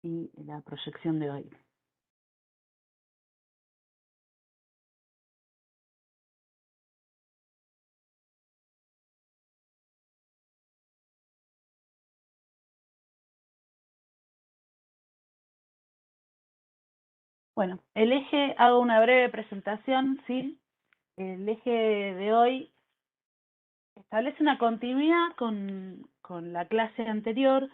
y la proyección de hoy. Bueno, el eje, hago una breve presentación, ¿sí? El eje de hoy establece una continuidad con la clase anterior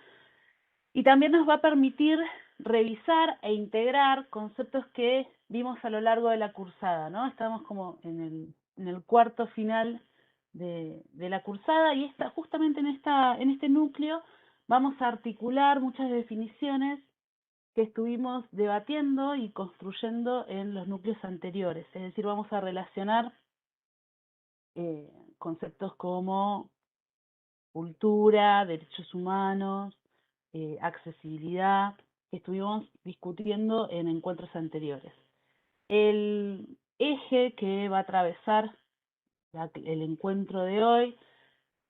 y también nos va a permitir revisar e integrar conceptos que vimos a lo largo de la cursada, ¿no? Estamos como en el cuarto final de la cursada y justamente en este núcleo vamos a articular muchas definiciones que estuvimos debatiendo y construyendo en los núcleos anteriores. Es decir, vamos a relacionar conceptos como cultura, derechos humanos, accesibilidad, que estuvimos discutiendo en encuentros anteriores. El eje que va a atravesar el encuentro de hoy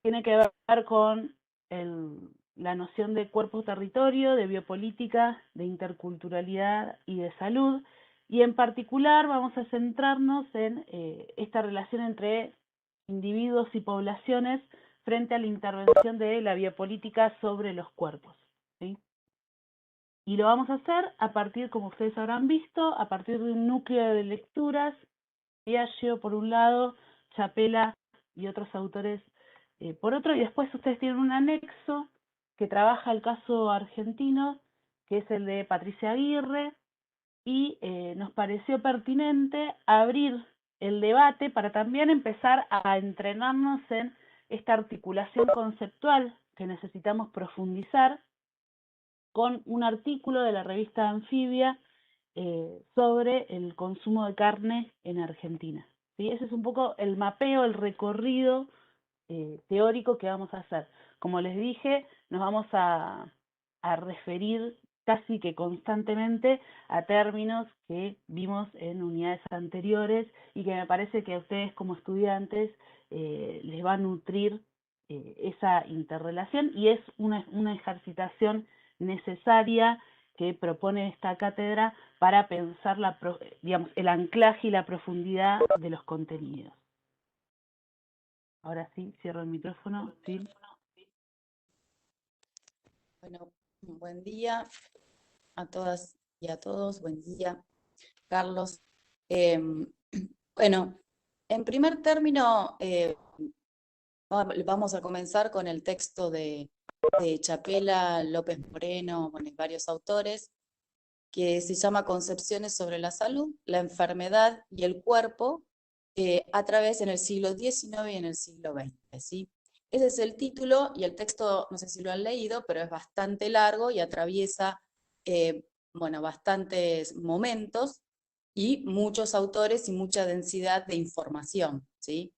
tiene que ver con la noción de cuerpo-territorio, de biopolítica, de interculturalidad y de salud, y en particular vamos a centrarnos en esta relación entre individuos y poblaciones frente a la intervención de la biopolítica sobre los cuerpos, ¿sí? Y lo vamos a hacer a partir, como ustedes habrán visto, a partir de un núcleo de lecturas, Piaggio por un lado, Chapela y otros autores por otro, y después ustedes tienen un anexo que trabaja el caso argentino, que es el de Patricia Aguirre, y nos pareció pertinente abrir el debate para también empezar a entrenarnos en esta articulación conceptual que necesitamos profundizar con un artículo de la revista Anfibia sobre el consumo de carne en Argentina, ¿sí? Ese es un poco el mapeo, el recorrido teórico que vamos a hacer. Como les dije, nos vamos a referir casi que constantemente a términos que vimos en unidades anteriores y que me parece que a ustedes como estudiantes les va a nutrir esa interrelación y es una ejercitación necesaria que propone esta cátedra para pensar digamos, el anclaje y la profundidad de los contenidos. Ahora sí, cierro el micrófono. Sí. Bueno, buen día a todas y a todos. Buen día, Carlos. Em, bueno, en primer término, vamos a comenzar con el texto de Chapela, López Moreno, bueno, y varios autores, que se llama Concepciones sobre la salud, la enfermedad y el cuerpo a través en el siglo XIX y en el siglo XX, ¿sí? Ese es el título y el texto, no sé si lo han leído, pero es bastante largo y atraviesa, bueno, bastantes momentos y muchos autores y mucha densidad de información, ¿sí?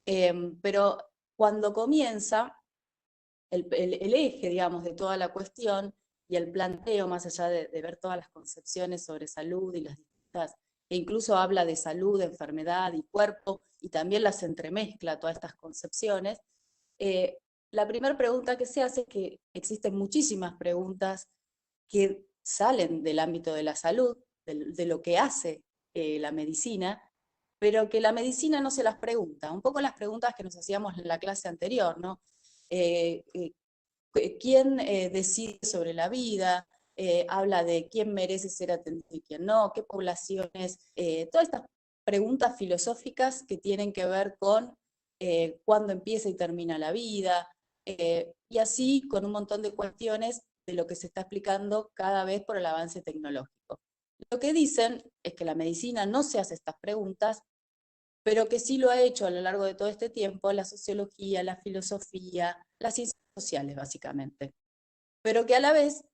Pero cuando comienza el eje, digamos, de toda la cuestión y el planteo, más allá de ver todas las concepciones sobre salud y las distintas, e incluso habla de salud, enfermedad y cuerpo, y también las entremezcla todas estas concepciones, la primera pregunta que se hace es que existen muchísimas preguntas que salen del ámbito de la salud, de lo que hace la medicina, pero que la medicina no se las pregunta. Un poco las preguntas que nos hacíamos en la clase anterior, ¿no? Eh, eh, ¿Quién decide sobre la vida? Habla de quién merece ser atendido y quién no, qué poblaciones, todas estas preguntas filosóficas que tienen que ver con cuándo empieza y termina la vida, y así con un montón de cuestiones de lo que se está explicando cada vez por el avance tecnológico. Lo que dicen es que la medicina no se hace estas preguntas, pero que sí lo ha hecho a lo largo de todo este tiempo la sociología, la filosofía, las ciencias sociales, básicamente. Pero que a la vez,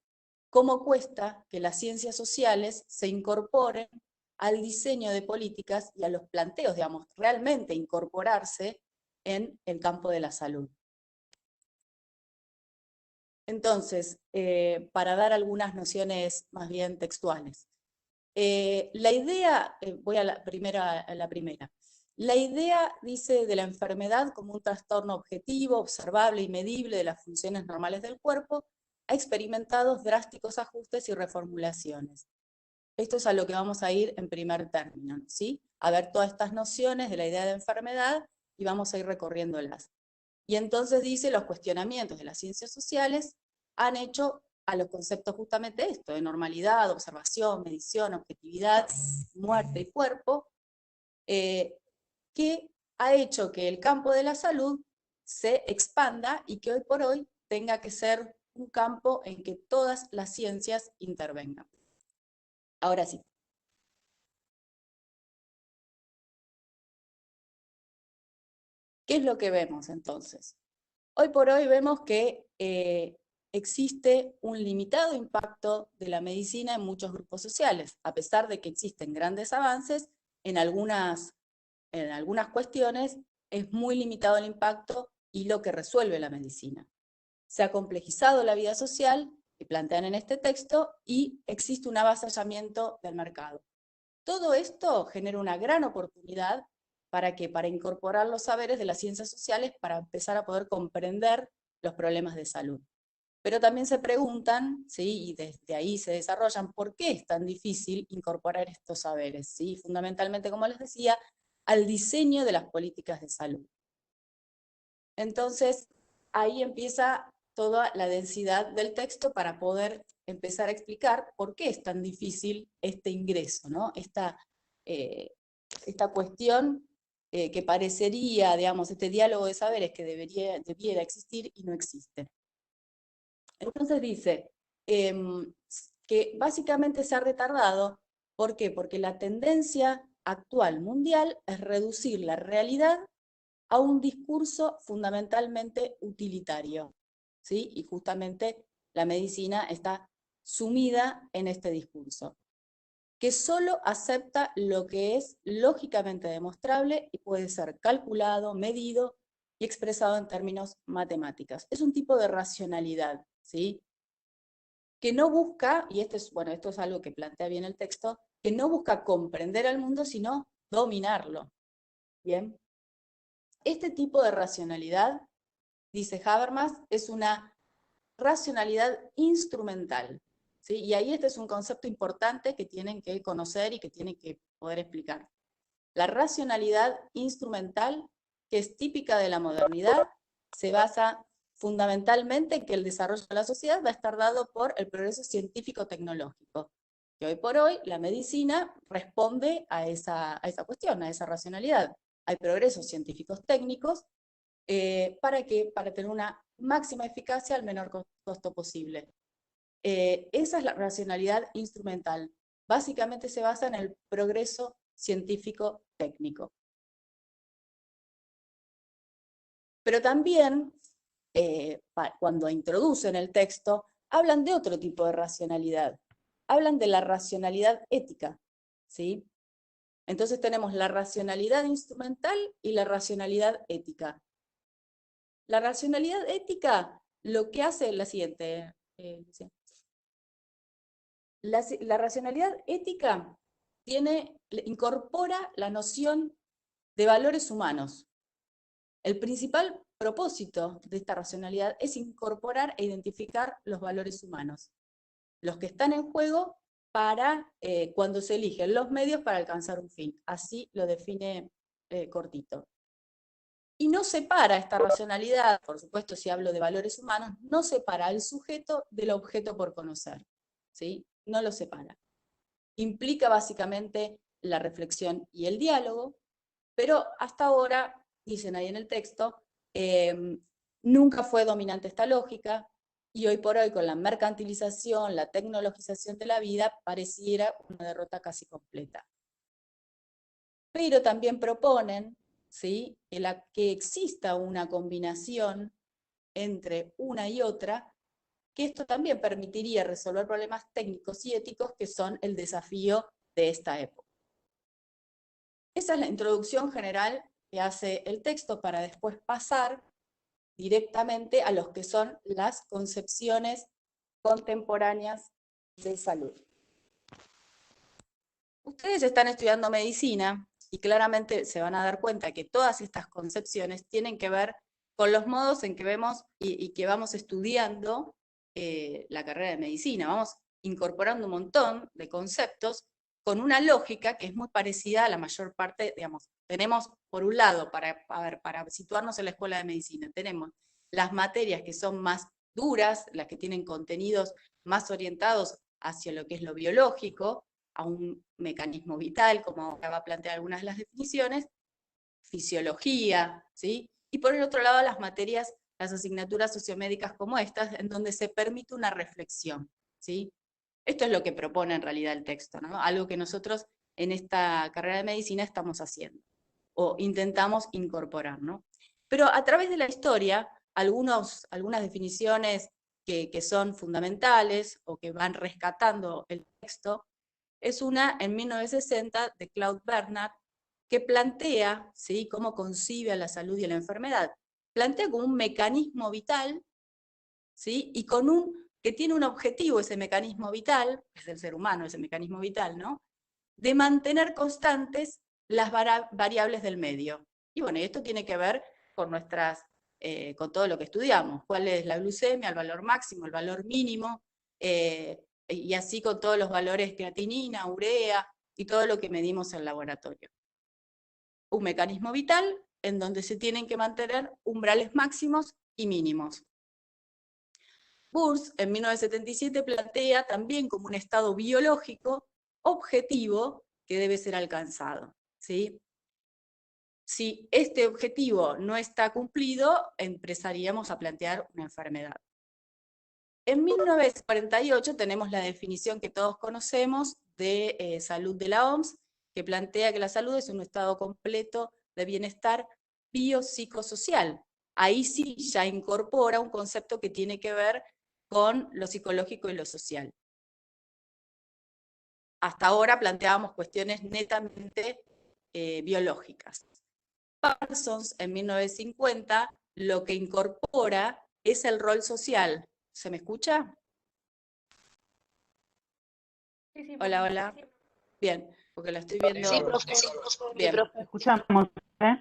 ¿cómo cuesta que las ciencias sociales se incorporen al diseño de políticas y a los planteos, digamos, realmente incorporarse en el campo de la salud? Entonces, para dar algunas nociones más bien textuales. La idea, voy a la primera. La idea dice de la enfermedad como un trastorno objetivo, observable y medible de las funciones normales del cuerpo ha experimentado drásticos ajustes y reformulaciones. Esto es a lo que vamos a ir en primer término, ¿sí? A ver todas estas nociones de la idea de enfermedad y vamos a ir recorriéndolas. Y entonces dice, los cuestionamientos de las ciencias sociales han hecho a los conceptos justamente esto, de normalidad, observación, medición, objetividad, muerte y cuerpo, que ha hecho que el campo de la salud se expanda y que hoy por hoy tenga que ser un campo en que todas las ciencias intervengan. Ahora sí. ¿Qué es lo que vemos entonces? Hoy por hoy vemos que existe un limitado impacto de la medicina en muchos grupos sociales, a pesar de que existen grandes avances, en algunas cuestiones es muy limitado el impacto y lo que resuelve la medicina. Se ha complejizado la vida social, que plantean en este texto, y existe un avasallamiento del mercado. Todo esto genera una gran oportunidad para incorporar los saberes de las ciencias sociales para empezar a poder comprender los problemas de salud. Pero también se preguntan, ¿sí? Y desde ahí se desarrollan, ¿por qué es tan difícil incorporar estos saberes? ¿Sí? Fundamentalmente, como les decía, al diseño de las políticas de salud. Entonces, ahí empieza toda la densidad del texto para poder empezar a explicar por qué es tan difícil este ingreso, ¿no? Esta cuestión que parecería, digamos, este diálogo de saberes que debiera existir y no existe. Entonces dice que básicamente se ha retardado. ¿Por qué? Porque la tendencia actual mundial es reducir la realidad a un discurso fundamentalmente utilitario, ¿sí? Y justamente la medicina está sumida en este discurso, que solo acepta lo que es lógicamente demostrable y puede ser calculado, medido y expresado en términos matemáticos. Es un tipo de racionalidad, ¿sí? Que no busca, y esto es algo que plantea bien el texto, que no busca comprender al mundo, sino dominarlo. ¿Bien? Este tipo de racionalidad, dice Habermas, es una racionalidad instrumental. ¿Sí? Y ahí este es un concepto importante que tienen que conocer y que tienen que poder explicar. La racionalidad instrumental, que es típica de la modernidad, se basa fundamentalmente en que el desarrollo de la sociedad va a estar dado por el progreso científico-tecnológico. Que hoy por hoy la medicina responde a esa cuestión, a esa racionalidad. Hay progresos científicos técnicos para tener una máxima eficacia al menor costo posible. Esa es la racionalidad instrumental. Básicamente se basa en el progreso científico-técnico. Pero también, cuando introducen el texto, hablan de otro tipo de racionalidad. Hablan de la racionalidad ética, ¿sí? Entonces tenemos la racionalidad instrumental y la racionalidad ética. La racionalidad ética lo que hace es la siguiente. La racionalidad ética incorpora la noción de valores humanos. El principal propósito de esta racionalidad es incorporar e identificar los valores humanos, los que están en juego para cuando se eligen los medios para alcanzar un fin. Así lo define cortito. Y no separa esta racionalidad, por supuesto si hablo de valores humanos, no separa al sujeto del objeto por conocer, ¿sí? No lo separa. Implica básicamente la reflexión y el diálogo, pero hasta ahora, dicen ahí en el texto, nunca fue dominante esta lógica, y hoy por hoy con la mercantilización, la tecnologización de la vida, pareciera una derrota casi completa. Pero también proponen, ¿sí?, que exista una combinación entre una y otra, que esto también permitiría resolver problemas técnicos y éticos que son el desafío de esta época. Esa es la introducción general que hace el texto para después pasar directamente a los que son las concepciones contemporáneas de salud. Ustedes están estudiando medicina y claramente se van a dar cuenta que todas estas concepciones tienen que ver con los modos en que vemos y que vamos estudiando la carrera de medicina. Vamos incorporando un montón de conceptos con una lógica que es muy parecida a la mayor parte, digamos, tenemos por un lado, para situarnos en la escuela de medicina, tenemos las materias que son más duras, las que tienen contenidos más orientados hacia lo que es lo biológico, a un mecanismo vital, como ahora va a plantear algunas de las definiciones, fisiología, ¿sí? Y por el otro lado las materias, las asignaturas sociomédicas como estas, en donde se permite una reflexión, ¿sí? Esto es lo que propone en realidad el texto, ¿no? Algo que nosotros en esta carrera de medicina estamos haciendo, o intentamos incorporar, ¿no? Pero a través de la historia, algunas definiciones que son fundamentales o que van rescatando el texto, es una en 1960 de Claude Bernard, que plantea, ¿sí?, cómo concibe a la salud y a la enfermedad. Plantea como un mecanismo vital, ¿sí?, y que tiene un objetivo ese mecanismo vital, es el ser humano ese mecanismo vital, ¿no?, de mantener constantes las variables del medio. Y bueno, esto tiene que ver con con todo lo que estudiamos, cuál es la glucemia, el valor máximo, el valor mínimo, y así con todos los valores creatinina, urea, y todo lo que medimos en el laboratorio. Un mecanismo vital en donde se tienen que mantener umbrales máximos y mínimos. Burs, en 1977, plantea también como un estado biológico objetivo que debe ser alcanzado, ¿sí? Si este objetivo no está cumplido, empezaríamos a plantear una enfermedad. En 1948 tenemos la definición que todos conocemos de salud de la OMS, que plantea que la salud es un estado completo de bienestar biopsicosocial. Ahí sí ya incorpora un concepto que tiene que ver con lo psicológico y lo social. Hasta ahora planteábamos cuestiones netamente biológicas. Parsons, en 1950, lo que incorpora es el rol social. ¿Se me escucha? Sí, sí, Hola, profe. hola. Bien, porque la estoy viendo. Sí, profe. Sí, Bien, profe. Escuchamos, ¿eh?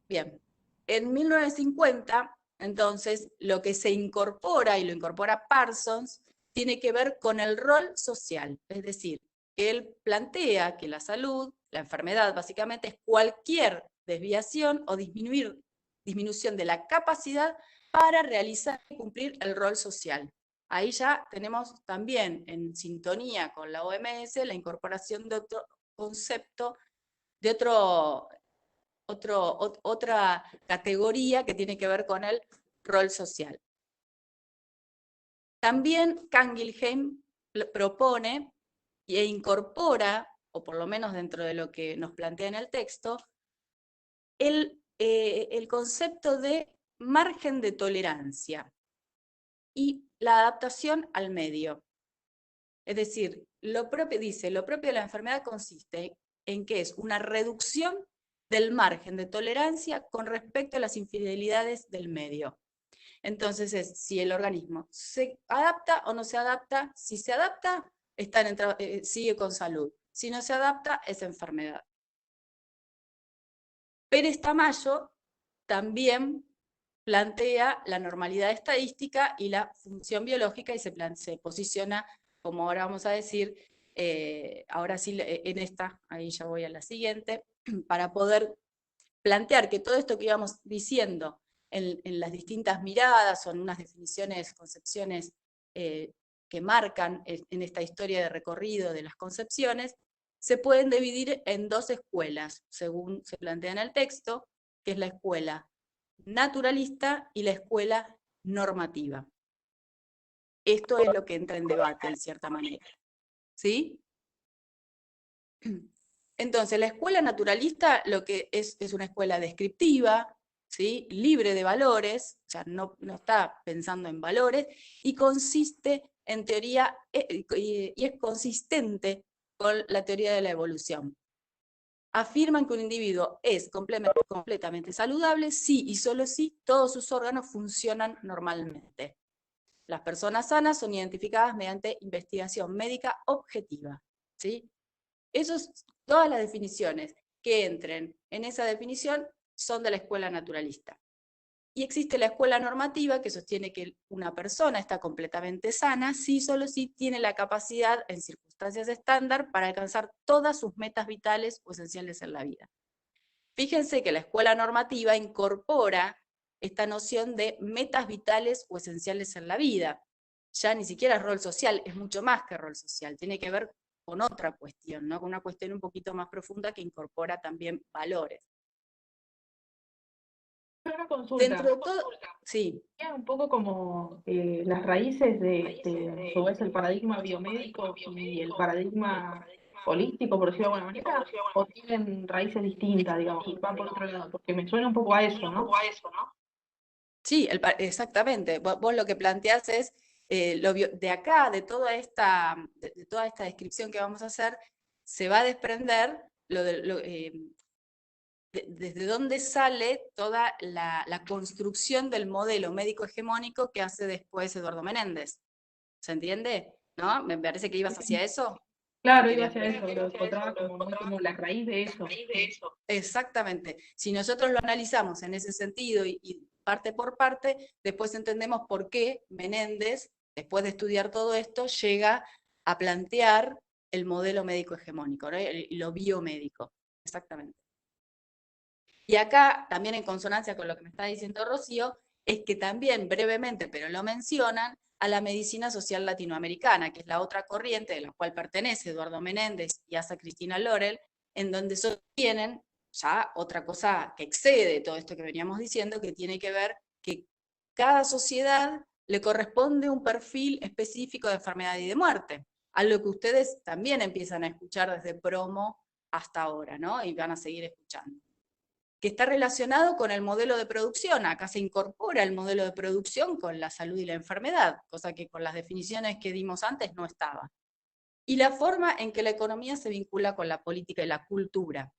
bien. En 1950, entonces, lo que se incorpora, y lo incorpora Parsons, tiene que ver con el rol social. Es decir, que él plantea que la salud, la enfermedad básicamente, es cualquier desviación o disminución de la capacidad para realizar y cumplir el rol social. Ahí ya tenemos también, en sintonía con la OMS, la incorporación de otro concepto, de otra categoría que tiene que ver con el rol social. También Canguilhem propone e incorpora, o por lo menos dentro de lo que nos plantea en el texto, el concepto de margen de tolerancia y la adaptación al medio. Es decir, lo propio de la enfermedad consiste en que es una reducción del margen de tolerancia con respecto a las infidelidades del medio. Entonces es si el organismo se adapta o no se adapta. Si se adapta, sigue con salud. Si no se adapta, es enfermedad. Pérez Tamayo también plantea la normalidad estadística y la función biológica y se posiciona, como ahora vamos a decir, ahora sí en esta, ahí ya voy a la siguiente, para poder plantear que todo esto que íbamos diciendo en las distintas miradas o en unas definiciones, concepciones que marcan en esta historia de recorrido de las concepciones, se pueden dividir en dos escuelas, según se plantea en el texto, que es la escuela naturalista y la escuela normativa. Esto es lo que entra en debate, en cierta manera. ¿Sí? Entonces, la escuela naturalista lo que es una escuela descriptiva, ¿sí?, libre de valores, o sea, no está pensando en valores, y consiste en teoría, y es consistente con la teoría de la evolución. Afirman que un individuo es completamente saludable si y solo si todos sus órganos funcionan normalmente. Las personas sanas son identificadas mediante investigación médica objetiva, ¿sí? Todas las definiciones que entren en esa definición son de la escuela naturalista. Y existe la escuela normativa que sostiene que una persona está completamente sana si solo si tiene la capacidad en circunstancias estándar para alcanzar todas sus metas vitales o esenciales en la vida. Fíjense que la escuela normativa incorpora esta noción de metas vitales o esenciales en la vida. Ya ni siquiera es rol social, es mucho más que rol social, tiene que ver con otra cuestión, ¿no? Con una cuestión un poquito más profunda que incorpora también valores. Una consulta. Dentro de todo, sí. Es un poco como las raíces de, a su vez, el paradigma biomédico y el paradigma holístico, por decirlo de alguna manera, o tienen raíces distintas, digamos, van por otro lado, porque me suena un poco a eso, ¿no? Sí, exactamente. Vos lo que planteás es, de acá, de toda esta descripción que vamos a hacer, se va a desprender desde dónde sale toda la construcción del modelo médico hegemónico que hace después Eduardo Menéndez. ¿Se entiende? ¿No? Me parece que ibas hacia eso. Claro, iba hacia eso, lo encontraba como muy como la raíz de eso. Exactamente. Si nosotros lo analizamos en ese sentido y parte por parte, después entendemos por qué Menéndez, después de estudiar todo esto, llega a plantear el modelo médico hegemónico, ¿no? Lo biomédico. Exactamente. Y acá, también en consonancia con lo que me está diciendo Rocío, es que también brevemente, pero lo mencionan, a la medicina social latinoamericana, que es la otra corriente de la cual pertenece Eduardo Menéndez y Asa Cristina Laurel, en donde sostienen ya otra cosa que excede todo esto que veníamos diciendo, que tiene que ver que cada sociedad le corresponde un perfil específico de enfermedad y de muerte, algo que ustedes también empiezan a escuchar desde Promo hasta ahora, ¿no? Y van a seguir escuchando, que está relacionado con el modelo de producción. Acá se incorpora el modelo de producción con la salud y la enfermedad, cosa que con las definiciones que dimos antes no estaba. Y la forma en que la economía se vincula con la política y la cultura.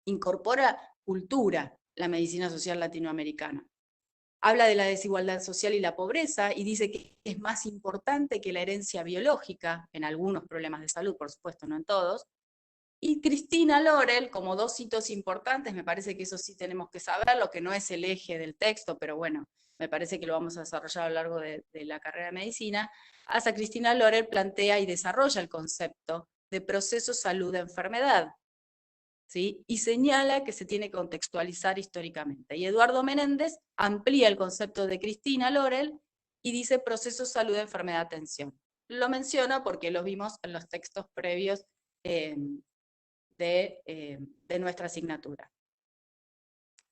Incorpora cultura, la medicina social latinoamericana. Habla de la desigualdad social y la pobreza y dice que es más importante que la herencia biológica, en algunos problemas de salud, por supuesto, no en todos. Y Cristina Laurel, como dos hitos importantes, me parece que eso sí tenemos que saberlo, que no es el eje del texto, pero bueno, me parece que lo vamos a desarrollar a lo largo de la carrera de medicina. Hasta Cristina Laurel plantea y desarrolla el concepto de proceso salud-enfermedad, ¿sí? Y señala que se tiene que contextualizar históricamente. Y Eduardo Menéndez amplía el concepto de Cristina Laurel y dice proceso salud-enfermedad-atención. Lo menciono porque lo vimos en los textos previos de nuestra asignatura.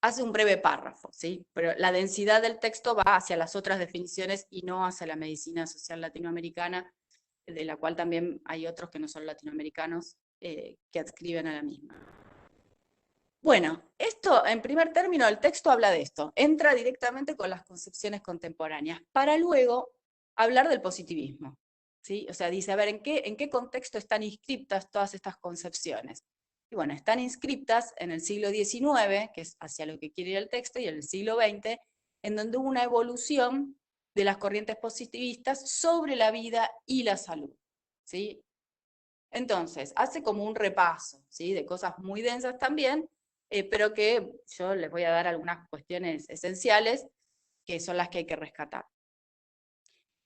Hace un breve párrafo, ¿sí? Pero la densidad del texto va hacia las otras definiciones y no hacia la medicina social latinoamericana, de la cual también hay otros que no son latinoamericanos que adscriben a la misma. Bueno, esto, en primer término, el texto habla de esto, entra directamente con las concepciones contemporáneas, para luego hablar del positivismo, ¿sí? O sea, dice, a ver, ¿en qué contexto están inscriptas todas estas concepciones? Y bueno, están inscriptas en el siglo XIX, que es hacia lo que quiere ir el texto, y en el siglo XX, en donde hubo una evolución de las corrientes positivistas sobre la vida y la salud, ¿sí? Entonces, hace como un repaso, ¿sí? De cosas muy densas también, pero que yo les voy a dar algunas cuestiones esenciales que son las que hay que rescatar.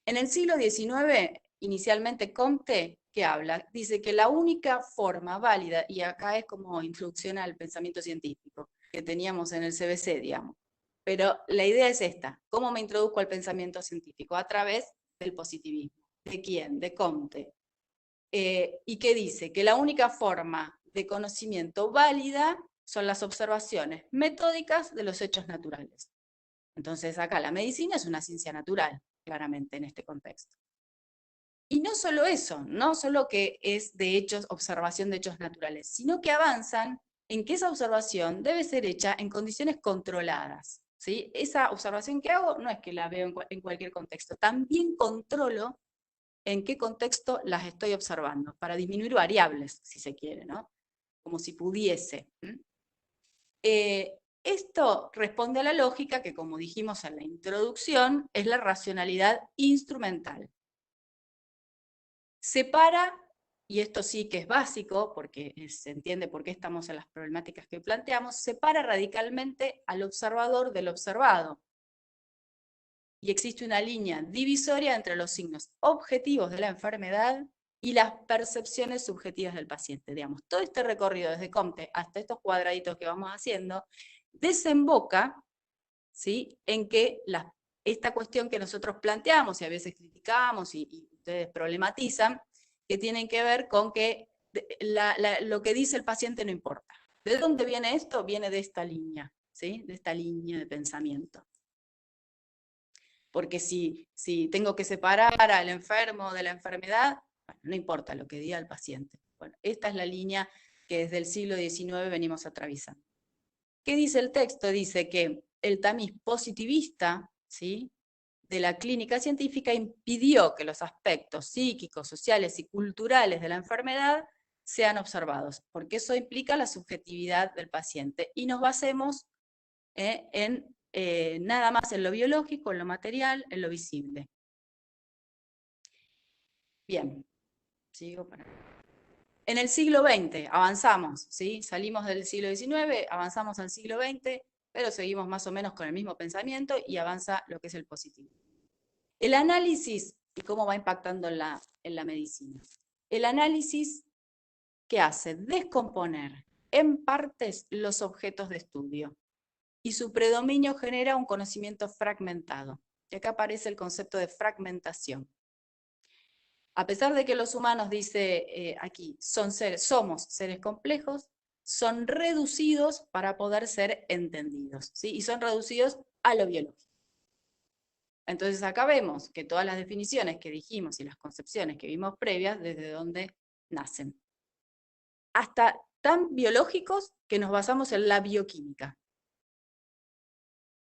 En el siglo XIX, inicialmente Comte, ¿qué habla? Dice que la única forma válida, y acá es como introducción al pensamiento científico, que teníamos en el CBC, digamos, pero la idea es esta, ¿cómo me introduzco al pensamiento científico? A través del positivismo. ¿De quién? De Comte. Y que dice que la única forma de conocimiento válida son las observaciones metódicas de los hechos naturales. Entonces acá la medicina es una ciencia natural, claramente en este contexto. Y no solo eso, no solo que es de hechos, observación de hechos naturales, sino que avanzan en que esa observación debe ser hecha en condiciones controladas, ¿sí? Esa observación que hago no es que la veo en cualquier contexto, también controlo en qué contexto las estoy observando, para disminuir variables, si se quiere, ¿no? Como si pudiese. Esto responde a la lógica que, como dijimos en la introducción, es la racionalidad instrumental. Separa y esto sí que es básico, porque se entiende por qué estamos en las problemáticas que planteamos, separa radicalmente al observador del observado. Y existe una línea divisoria entre los signos objetivos de la enfermedad y las percepciones subjetivas del paciente. Digamos, todo este recorrido desde Comte hasta estos cuadraditos que vamos haciendo, desemboca, ¿sí?, en que esta cuestión que nosotros planteamos y a veces criticamos y ustedes problematizan, que tienen que ver con que lo que dice el paciente no importa. ¿De dónde viene esto? Viene de esta línea, ¿sí?, de esta línea de pensamiento. Porque si tengo que separar al enfermo de la enfermedad, bueno, no importa lo que diga el paciente. Bueno, esta es la línea que desde el siglo XIX venimos atravesando. ¿Qué dice el texto? Dice que el tamiz positivista, ¿sí?, de la clínica científica impidió que los aspectos psíquicos, sociales y culturales de la enfermedad sean observados, porque eso implica la subjetividad del paciente. Y nos basemos en nada más en lo biológico, en lo material, en lo visible. Bien, sigo para... En el siglo XX avanzamos, ¿sí? Salimos del siglo XIX, avanzamos al siglo XX, pero seguimos más o menos con el mismo pensamiento y avanza lo que es el positivismo. El análisis y cómo va impactando en la medicina. El análisis, ¿qué hace? Descomponer en partes los objetos de estudio. Y su predominio genera un conocimiento fragmentado. Y acá aparece el concepto de fragmentación. A pesar de que los humanos, dice aquí, somos seres complejos, son reducidos para poder ser entendidos, ¿sí? Y son reducidos a lo biológico. Entonces acá vemos que todas las definiciones que dijimos y las concepciones que vimos previas, desde dónde nacen. Hasta tan biológicos que nos basamos en la bioquímica.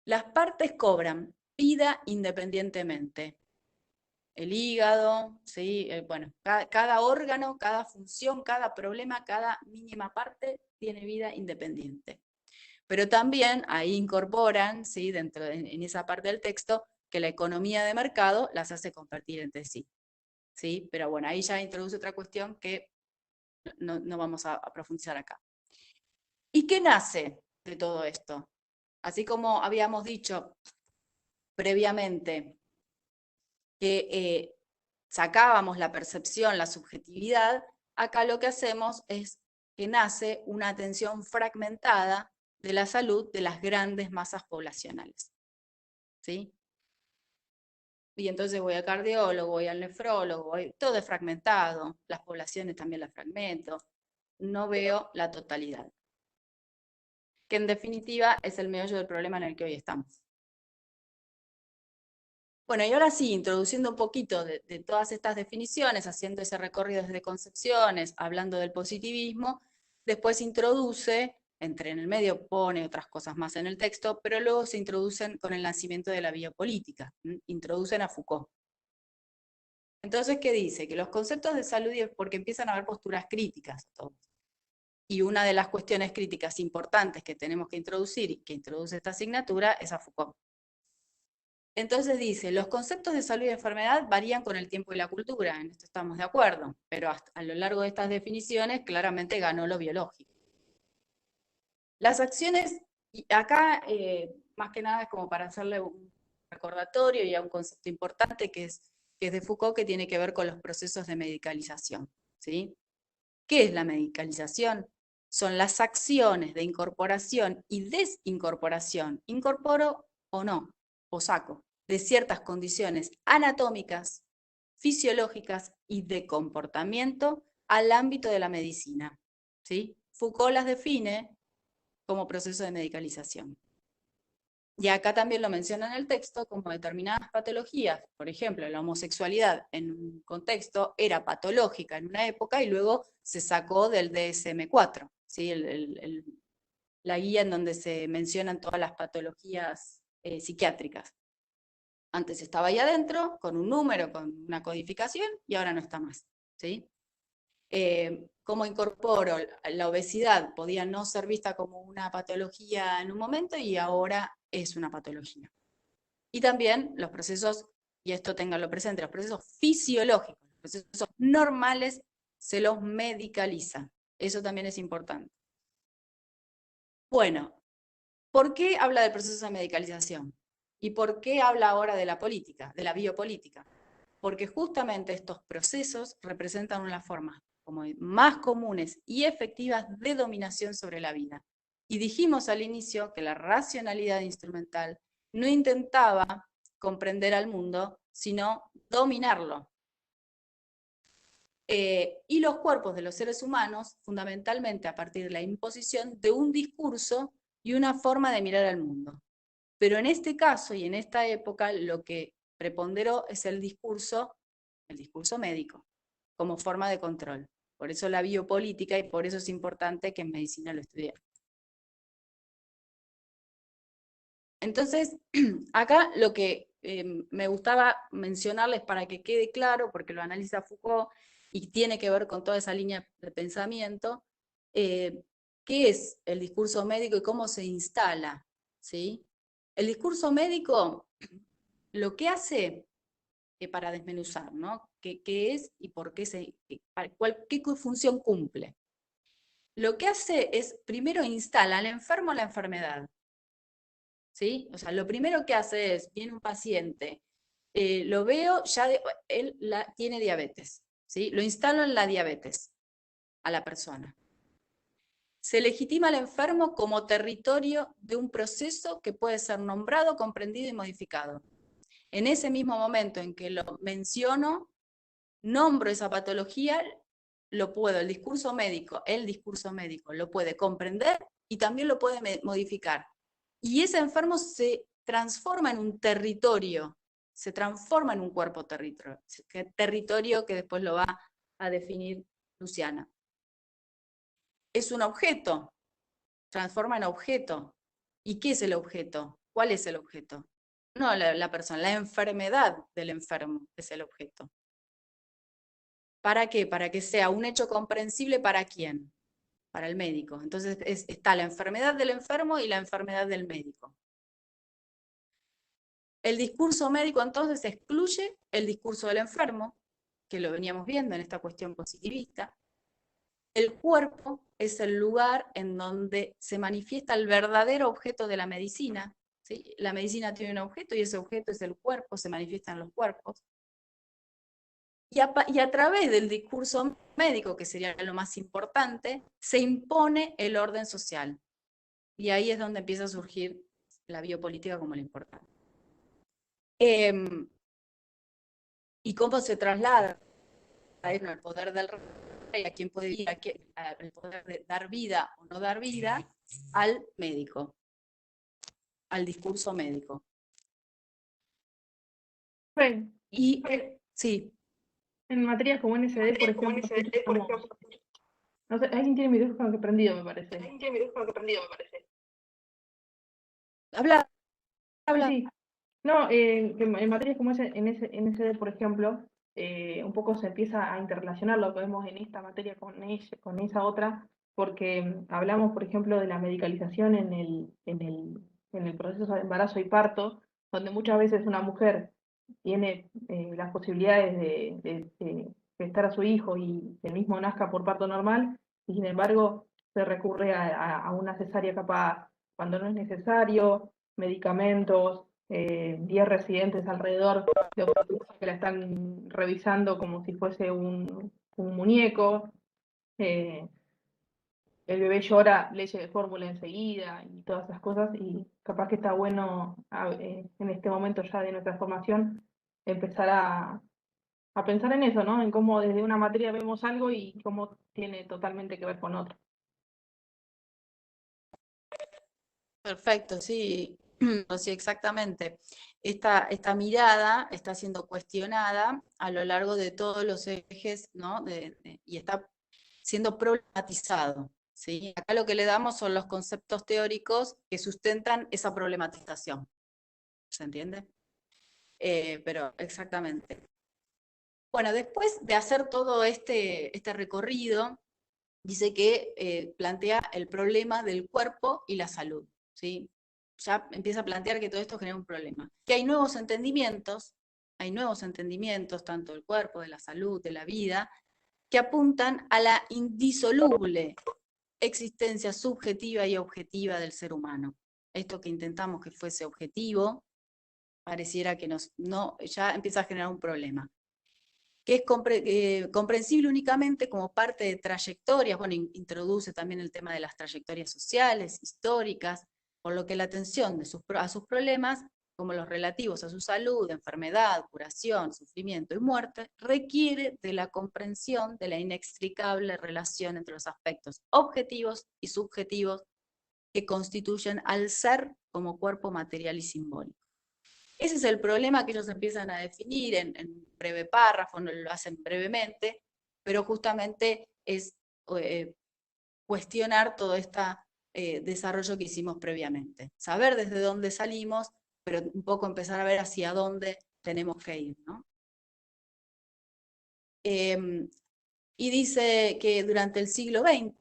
Las partes cobran vida independientemente. El hígado, ¿sí? Bueno, cada órgano, cada función, cada problema, cada mínima parte tiene vida independiente. Pero también ahí incorporan, ¿sí?, en esa parte del texto, que la economía de mercado las hace compartir entre sí. ¿Sí? Pero bueno, ahí ya introduce otra cuestión que no vamos a profundizar acá. ¿Y qué nace de todo esto? Así como habíamos dicho previamente que sacábamos la percepción, la subjetividad, acá lo que hacemos es que nace una atención fragmentada de la salud de las grandes masas poblacionales. ¿Sí? Y entonces voy al cardiólogo, voy al nefrólogo, todo es fragmentado, las poblaciones también las fragmento, no veo la totalidad. Que en definitiva es el meollo del problema en el que hoy estamos. Bueno, y ahora sí, introduciendo un poquito de todas estas definiciones, haciendo ese recorrido desde concepciones, hablando del positivismo, después introduce, en el medio pone otras cosas más en el texto, pero luego se introducen con el nacimiento de la biopolítica, introducen a Foucault. Entonces, ¿qué dice? Que los conceptos de salud, porque empiezan a haber posturas críticas, todos. Y una de las cuestiones críticas importantes que tenemos que introducir, y que introduce esta asignatura, es a Foucault. Entonces dice, los conceptos de salud y enfermedad varían con el tiempo y la cultura, en esto estamos de acuerdo, pero a lo largo de estas definiciones claramente ganó lo biológico. Las acciones, y acá más que nada es como para hacerle un recordatorio y a un concepto importante que es de Foucault, que tiene que ver con los procesos de medicalización. ¿Sí? ¿Qué es la medicalización? Son las acciones de incorporación y desincorporación, incorporo o no, o saco, de ciertas condiciones anatómicas, fisiológicas y de comportamiento al ámbito de la medicina. ¿Sí? Foucault las define como proceso de medicalización. Y acá también lo menciona en el texto como determinadas patologías, por ejemplo, la homosexualidad en un contexto era patológica en una época y luego se sacó del DSM-4, ¿sí? La guía en donde se mencionan todas las patologías psiquiátricas. Antes estaba ahí adentro, con un número, con una codificación, y ahora no está más. ¿Sí? Cómo incorporo la obesidad, podía no ser vista como una patología en un momento y ahora es una patología. Y también los procesos, y esto ténganlo presente, los procesos fisiológicos, los procesos normales se los medicaliza. Eso también es importante. Bueno, ¿por qué habla del proceso de medicalización? ¿Y por qué habla ahora de la política, de la biopolítica? Porque justamente estos procesos representan una forma como más comunes y efectivas de dominación sobre la vida. Y dijimos al inicio que la racionalidad instrumental no intentaba comprender al mundo, sino dominarlo. Y los cuerpos de los seres humanos, fundamentalmente a partir de la imposición de un discurso y una forma de mirar al mundo. Pero en este caso y en esta época lo que preponderó es el discurso médico, como forma de control. Por eso la biopolítica y por eso es importante que en medicina lo estudiemos. Entonces, acá lo que me gustaba mencionarles para que quede claro, porque lo analiza Foucault y tiene que ver con toda esa línea de pensamiento, qué es el discurso médico y cómo se instala, ¿sí? El discurso médico lo que hace, para desmenuzar, ¿no? ¿Qué es y por qué qué función cumple? Lo que hace es, primero instala al enfermo la enfermedad, ¿sí? O sea, lo primero que hace es, viene un paciente, lo veo, él tiene diabetes, ¿sí? Lo instalo en la diabetes a la persona. Se legitima al enfermo como territorio de un proceso que puede ser nombrado, comprendido y modificado. En ese mismo momento en que lo menciono, nombro esa patología, el discurso médico lo puede comprender y también lo puede modificar. Y ese enfermo se transforma en un territorio, se transforma en un cuerpo territorio que después lo va a definir Luciana. Es un objeto, transforma en objeto. ¿Y qué es el objeto? ¿Cuál es el objeto? No la persona, la enfermedad del enfermo es el objeto. ¿Para qué? Para que sea un hecho comprensible para quién, para el médico. Entonces está la enfermedad del enfermo y la enfermedad del médico. El discurso médico entonces excluye el discurso del enfermo, que lo veníamos viendo en esta cuestión positivista. El cuerpo es el lugar en donde se manifiesta el verdadero objeto de la medicina, ¿sí? La medicina tiene un objeto y ese objeto es el cuerpo, se manifiesta en los cuerpos. Y a través del discurso médico, que sería lo más importante, se impone el orden social. Y ahí es donde empieza a surgir la biopolítica como lo importante. ¿Y cómo se traslada el poder del rey, a quién puede ir, el poder de dar vida o no dar vida, al médico, al discurso médico? Bueno, Y sí. en materias como NSD, por ejemplo, no sé, alguien tiene mi micrófono que prendido, me parece. Habla. Sí. No, que en materias como en NSD, por ejemplo, un poco se empieza a interrelacionar lo que vemos en esta materia con esa otra, porque hablamos, por ejemplo, de la medicalización en el proceso de embarazo y parto, donde muchas veces una mujer tiene las posibilidades de gestar a su hijo y que el mismo nazca por parto normal, y sin embargo se recurre a una cesárea capaz cuando no es necesario, medicamentos, 10 residentes alrededor de obstetricia que la están revisando como si fuese un muñeco, el bebé llora, leche de fórmula enseguida y todas esas cosas, y capaz que está bueno en este momento ya de nuestra formación empezar a pensar en eso, ¿no? En cómo desde una materia vemos algo y cómo tiene totalmente que ver con otro. Perfecto, sí, sí, exactamente. Esta mirada está siendo cuestionada a lo largo de todos los ejes, ¿no? Y está siendo problematizado, ¿sí? Acá lo que le damos son los conceptos teóricos que sustentan esa problematización. ¿Se entiende? Pero exactamente. Bueno, después de hacer todo este recorrido, dice que plantea el problema del cuerpo y la salud, ¿sí? Ya empieza a plantear que todo esto genera un problema. Que hay nuevos entendimientos tanto del cuerpo, de la salud, de la vida, que apuntan a la indisoluble existencia subjetiva y objetiva del ser humano. Esto que intentamos que fuese objetivo, pareciera que ya empieza a generar un problema, que es comprensible únicamente como parte de trayectorias, bueno, introduce también el tema de las trayectorias sociales, históricas, por lo que la atención a sus problemas, como los relativos a su salud, enfermedad, curación, sufrimiento y muerte, requiere de la comprensión de la inextricable relación entre los aspectos objetivos y subjetivos que constituyen al ser como cuerpo material y simbólico. Ese es el problema que ellos empiezan a definir en un breve párrafo, no lo hacen brevemente, pero justamente es cuestionar todo este desarrollo que hicimos previamente. Saber desde dónde salimos, pero un poco empezar a ver hacia dónde tenemos que ir, ¿no? Y dice que durante el siglo XX,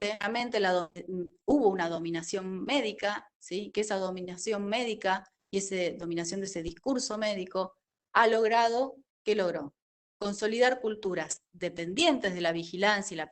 realmente hubo una dominación médica, ¿sí? Que esa dominación médica y esa dominación de ese discurso médico ha logrado, ¿qué logró? Consolidar culturas dependientes de la vigilancia y la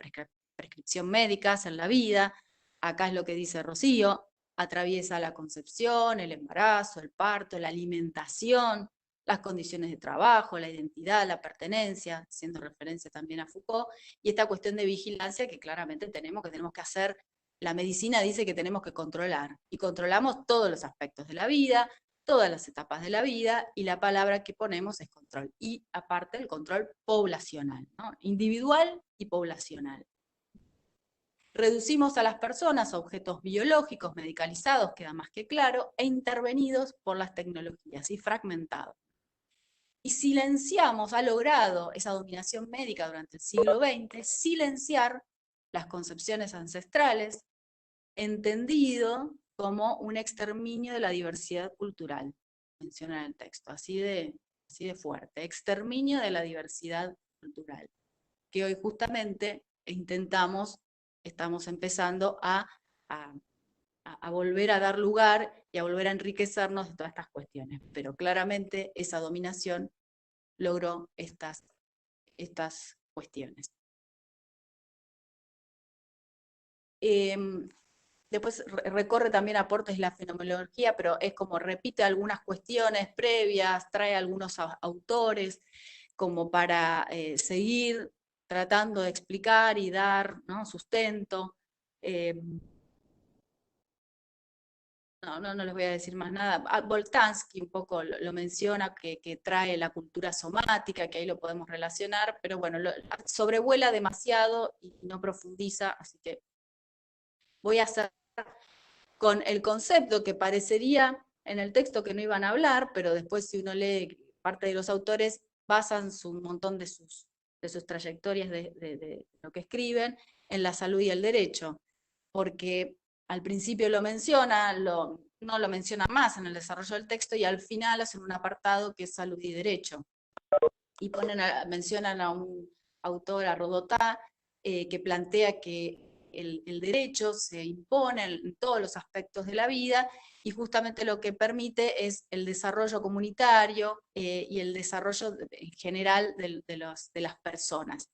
prescripción médicas en la vida. Acá es lo que dice Rocío, atraviesa la concepción, el embarazo, el parto, la alimentación, las condiciones de trabajo, la identidad, la pertenencia, haciendo referencia también a Foucault, y esta cuestión de vigilancia que claramente tenemos que hacer. La medicina dice que tenemos que controlar, y controlamos todos los aspectos de la vida, todas las etapas de la vida, y la palabra que ponemos es control, y aparte el control poblacional, ¿no? Individual y poblacional. Reducimos a las personas a objetos biológicos medicalizados, queda más que claro, e intervenidos por las tecnologías, y fragmentados. Y silenciamos, ha logrado esa dominación médica durante el siglo XX, silenciar las concepciones ancestrales, entendido como un exterminio de la diversidad cultural, menciona en el texto, así de fuerte, exterminio de la diversidad cultural, que hoy justamente estamos empezando a volver a dar lugar y a volver a enriquecernos de todas estas cuestiones, pero claramente esa dominación logró estas cuestiones. Después recorre también aportes de la fenomenología, pero es como repite algunas cuestiones previas, trae algunos autores como para seguir tratando de explicar y dar, ¿no?, sustento. No les voy a decir más nada. Boltanski un poco lo menciona, que trae la cultura somática, que ahí lo podemos relacionar, pero bueno, sobrevuela demasiado y no profundiza, así que voy a hacer con el concepto que parecería en el texto que no iban a hablar, pero después si uno lee parte de los autores, basan un montón de sus trayectorias de lo que escriben en la salud y el derecho, porque al principio lo menciona, no lo menciona más en el desarrollo del texto, y al final hacen un apartado que es salud y derecho. Y mencionan a un autor, a Rodotà, que plantea que el derecho se impone en todos los aspectos de la vida, y justamente lo que permite es el desarrollo comunitario y el desarrollo en general de las personas.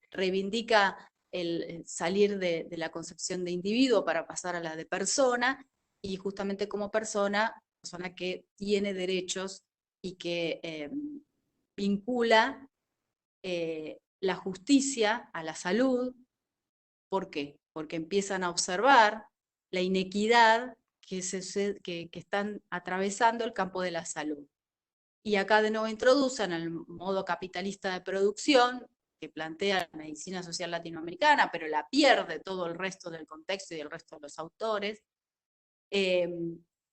Reivindica el salir de la concepción de individuo para pasar a la de persona, y justamente como persona que tiene derechos y que vincula la justicia a la salud. ¿Por qué? Porque empiezan a observar la inequidad que están atravesando el campo de la salud. Y acá de nuevo introducen el modo capitalista de producción que plantea la medicina social latinoamericana, pero la pierde todo el resto del contexto y del resto de los autores.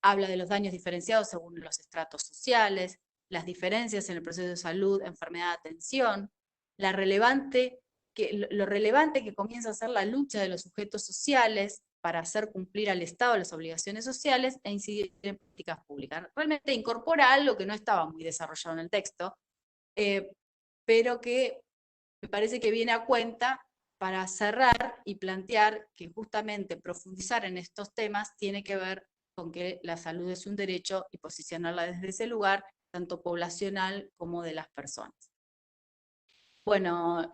Habla de los daños diferenciados según los estratos sociales, las diferencias en el proceso de salud, enfermedad, atención, lo relevante que comienza a ser la lucha de los sujetos sociales para hacer cumplir al Estado las obligaciones sociales e incidir en políticas públicas. Realmente incorpora algo que no estaba muy desarrollado en el texto, pero que me parece que viene a cuenta para cerrar y plantear que justamente profundizar en estos temas tiene que ver con que la salud es un derecho y posicionarla desde ese lugar, tanto poblacional como de las personas. Bueno,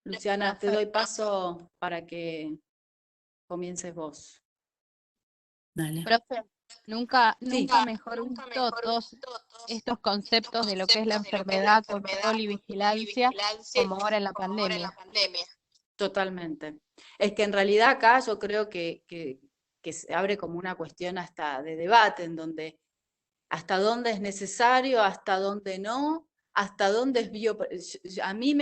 Luciana, te doy paso para que comiences vos. Dale. Profe, nunca Sí. mejor visto todos estos conceptos de lo que es la enfermedad, control y vigilancia, como ahora en la pandemia. Totalmente. Es que en realidad acá yo creo que se abre como una cuestión hasta de debate, en donde hasta dónde es necesario, hasta dónde no, hasta dónde es A mí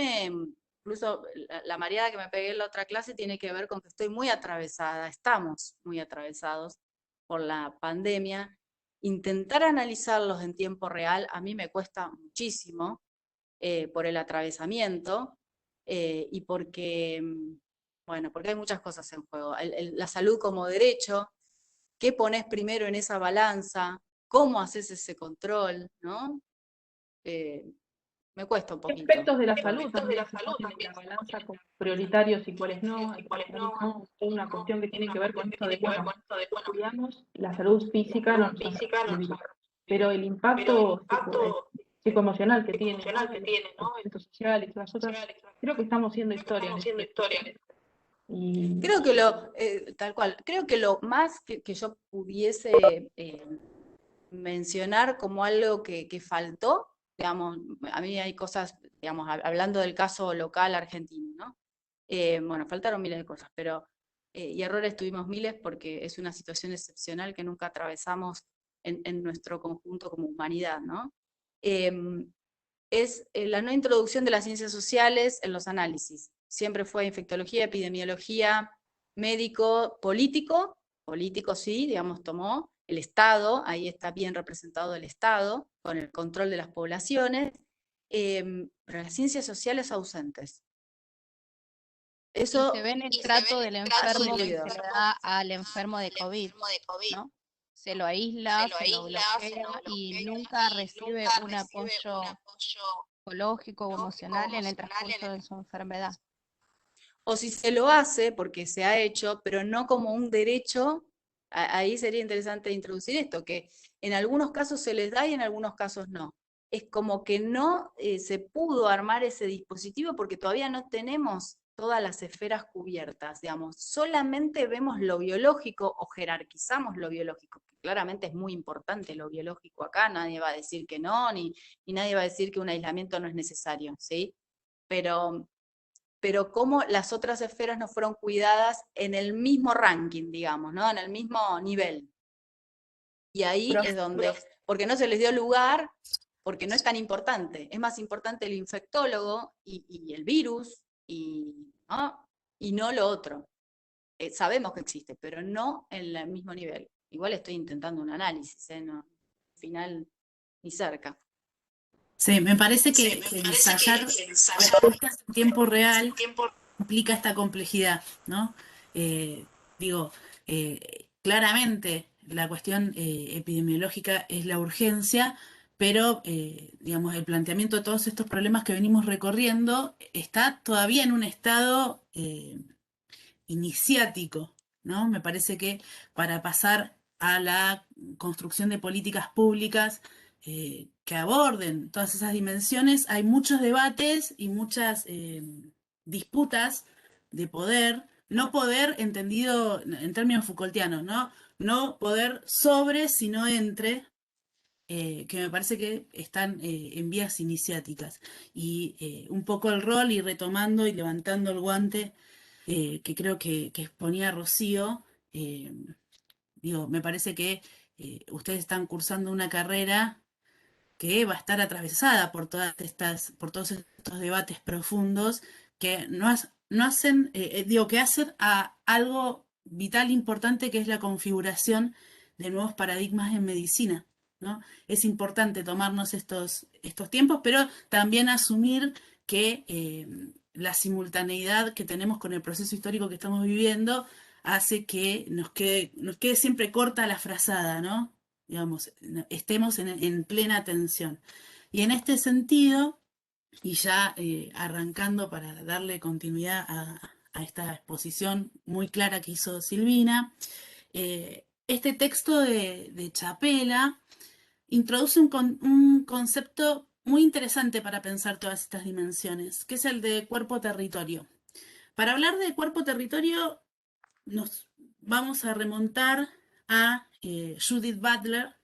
incluso la mareada que me pegué en la otra clase tiene que ver con que estoy muy atravesada, estamos muy atravesados por la pandemia. Intentar analizarlos en tiempo real a mí me cuesta muchísimo por el atravesamiento y porque, bueno, porque hay muchas cosas en juego. La salud como derecho, ¿qué pones primero en esa balanza? ¿Cómo haces ese control? ¿No? Me cuesta un ¿Qué poquito. aspectos de la salud también se ponen en la balanza como prioritarios y cuáles no? Analizamos toda una cuestión que tiene que ver con esto de, bueno, cuidamos la salud física, no nos hace olvidar, pero el impacto psicoemocional que tiene, ¿no? Los eventos sociales, las otras, creo que estamos haciendo historia en este. Y Creo que tal cual, creo que lo más que yo pudiese mencionar como algo que faltó, digamos, a mí hay cosas, digamos, hablando del caso local argentino, ¿no? Bueno, faltaron miles de cosas, pero, y errores tuvimos miles porque es una situación excepcional que nunca atravesamos en nuestro conjunto como humanidad, ¿no? Es la no introducción de las ciencias sociales en los análisis. Siempre fue infectología, epidemiología, médico, político sí, digamos, tomó el Estado, ahí está bien representado el Estado, con el control de las poblaciones, pero las ciencias sociales ausentes. Eso Se ve en el trato del enfermo que se le da al enfermo de COVID, ¿no? Se lo aísla, se lo bloquea y nunca recibe un apoyo psicológico o emocional en el transcurso de su enfermedad. o si se lo hace, porque se ha hecho, pero no como un derecho, ahí sería interesante introducir esto, que en algunos casos se les da y en algunos casos no. Es como que no se pudo armar ese dispositivo porque todavía no tenemos todas las esferas cubiertas, digamos, solamente vemos lo biológico o jerarquizamos lo biológico, que claramente es muy importante lo biológico acá, nadie va a decir que no, ni nadie va a decir que un aislamiento no es necesario, ¿sí? Pero cómo las otras esferas no fueron cuidadas en el mismo ranking, digamos, ¿no? En el mismo nivel. Y ahí es donde, porque no se les dio lugar, porque no es tan importante. Es más importante el infectólogo y el virus, y no lo otro. Sabemos que existe, pero no en el mismo nivel. Igual estoy intentando un análisis, no, al final ni cerca. Sí, me parece que ensayar respuestas en tiempo real implica esta complejidad, ¿no? Digo, claramente la cuestión epidemiológica es la urgencia, pero, digamos, el planteamiento de todos estos problemas que venimos recorriendo está todavía en un estado iniciático, ¿no? Me parece que para pasar a la construcción de políticas públicas que aborden todas esas dimensiones, hay muchos debates y muchas disputas de poder, no poder entendido en términos Foucaultianos, ¿no? No poder sobre, sino entre, que me parece que están en vías iniciáticas. Y un poco el rol y retomando y levantando el guante que creo que exponía Rocío, digo, me parece que ustedes están cursando una carrera que va a estar atravesada por por todos estos debates profundos que no hacen, digo, que hacen a algo vital importante que es la configuración de nuevos paradigmas en medicina, ¿no? Es importante tomarnos estos tiempos, pero también asumir que la simultaneidad que tenemos con el proceso histórico que estamos viviendo hace que nos quede siempre corta la frazada, ¿no? Digamos, estemos en plena atención. Y en este sentido, y ya arrancando para darle continuidad a esta exposición muy clara que hizo Silvina, este texto de Chapela introduce un concepto muy interesante para pensar todas estas dimensiones, que es el de cuerpo-territorio. Para hablar de cuerpo-territorio nos vamos a remontar a Judith Butler,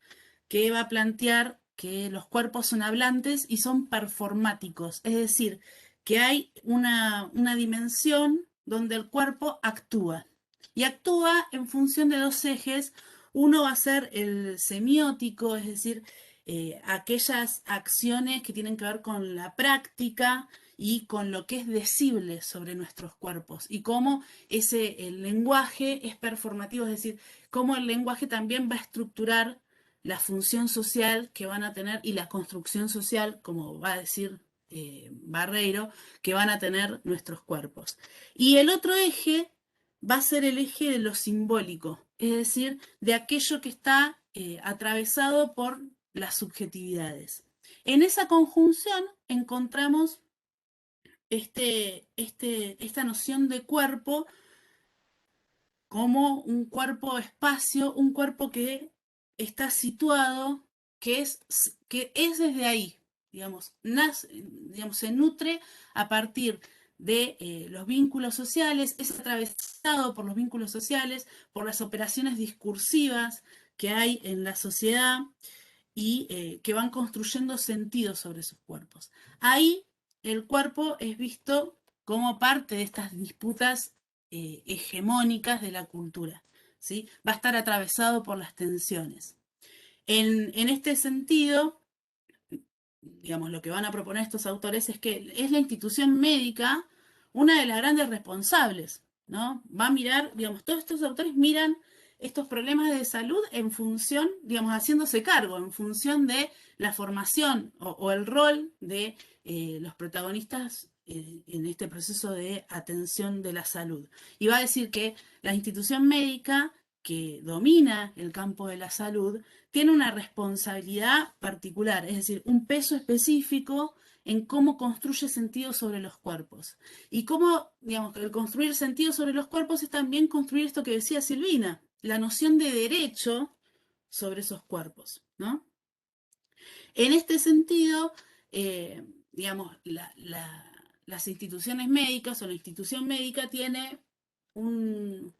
que va a plantear que los cuerpos son hablantes y son performáticos, es decir, que hay una dimensión donde el cuerpo actúa. Y actúa en función de dos ejes. Uno va a ser el semiótico, es decir, aquellas acciones que tienen que ver con la práctica y con lo que es decible sobre nuestros cuerpos y cómo el lenguaje es performativo, es decir, cómo el lenguaje también va a estructurar la función social que van a tener y la construcción social, como va a decir Barreiro, que van a tener nuestros cuerpos. Y el otro eje va a ser el eje de lo simbólico, es decir, de aquello que está atravesado por las subjetividades. En esa conjunción encontramos esta noción de cuerpo como un cuerpo-espacio, un cuerpo que está situado, que es desde ahí, digamos, se nutre a partir de los vínculos sociales, es atravesado por los vínculos sociales, por las operaciones discursivas que hay en la sociedad y que van construyendo sentido sobre sus cuerpos. Ahí el cuerpo es visto como parte de estas disputas hegemónicas de la cultura, ¿sí? Va a estar atravesado por las tensiones. En este sentido, digamos, lo que van a proponer estos autores es que es la institución médica una de las grandes responsables, ¿no? Va a mirar, digamos, todos estos autores miran estos problemas de salud en función, digamos, haciéndose cargo, en función de la formación o el rol de los protagonistas en este proceso de atención de la salud. Y va a decir que la institución médica que domina el campo de la salud tiene una responsabilidad particular, es decir, un peso específico en cómo construye sentido sobre los cuerpos. Y cómo, digamos, el construir sentido sobre los cuerpos es también construir esto que decía Silvina, la noción de derecho sobre esos cuerpos, ¿no? En este sentido, digamos, las instituciones médicas o la institución médica tiene un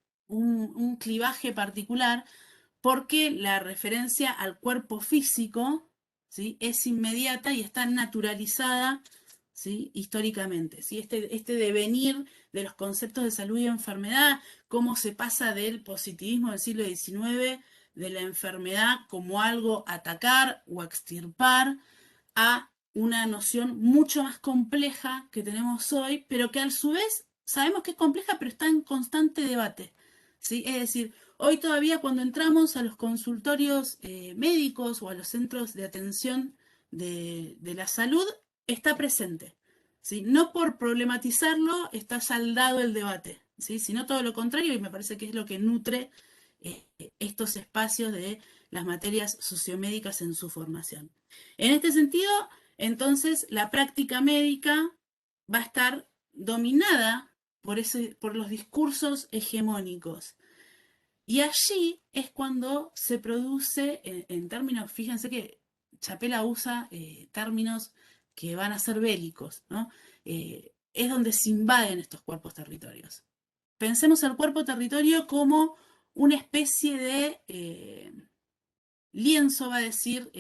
clivaje particular porque la referencia al cuerpo físico, ¿sí?, es inmediata y está naturalizada, ¿sí?, históricamente, ¿sí? Este devenir de los conceptos de salud y enfermedad, cómo se pasa del positivismo del siglo XIX, de la enfermedad como algo a atacar o a extirpar, a una noción mucho más compleja que tenemos hoy, pero que a su vez sabemos que es compleja, pero está en constante debate, ¿sí? Es decir, hoy todavía cuando entramos a los consultorios médicos o a los centros de atención de la salud, está presente, ¿sí? No por problematizarlo está saldado el debate, ¿sí?, sino todo lo contrario, y me parece que es lo que nutre estos espacios de las materias sociomédicas en su formación. En este sentido, entonces, la práctica médica va a estar dominada por los discursos hegemónicos. Y allí es cuando se produce, en términos, fíjense que Chapela usa términos que van a ser bélicos, ¿no? Es donde se invaden estos cuerpos territorios. Pensemos el cuerpo territorio como una especie de lienzo, va a decir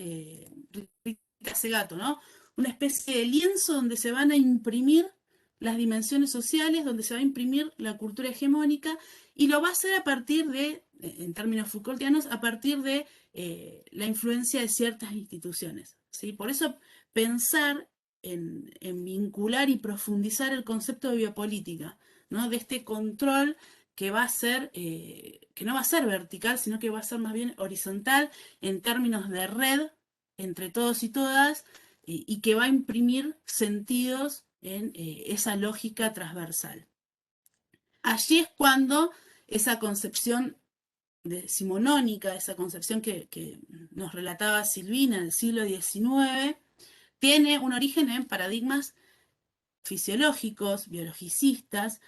Rita Segato, ¿no? Una especie de lienzo donde se van a imprimir las dimensiones sociales, donde se va a imprimir la cultura hegemónica, y lo va a hacer a partir de, en términos Foucaultianos, a partir de la influencia de ciertas instituciones, ¿sí? Por eso pensar en vincular y profundizar el concepto de biopolítica, ¿no?, de este control que va a ser, que no va a ser vertical, sino que va a ser más bien horizontal en términos de red entre todos y todas, y que va a imprimir sentidos en esa lógica transversal. Allí es cuando esa concepción decimonónica, esa concepción que nos relataba Silvina del siglo XIX, tiene un origen en paradigmas fisiológicos, biologicistas,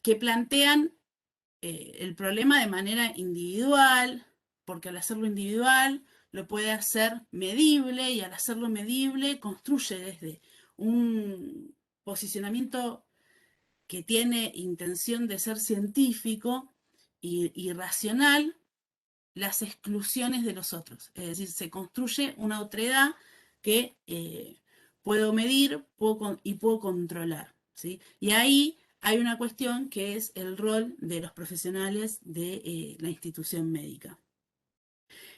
que plantean el problema de manera individual, porque al hacerlo individual lo puede hacer medible, y al hacerlo medible construye desde un posicionamiento que tiene intención de ser científico y racional, las exclusiones de los otros. Es decir, se construye una otredad que puedo medir y puedo controlar, ¿sí? Y ahí hay una cuestión que es el rol de los profesionales de la institución médica.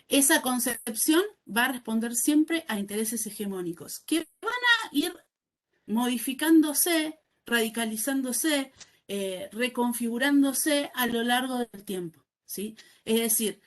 Esa concepción va a responder siempre a intereses hegemónicos, que van a ir modificándose, radicalizándose, reconfigurándose a lo largo del tiempo, ¿sí? Es decir,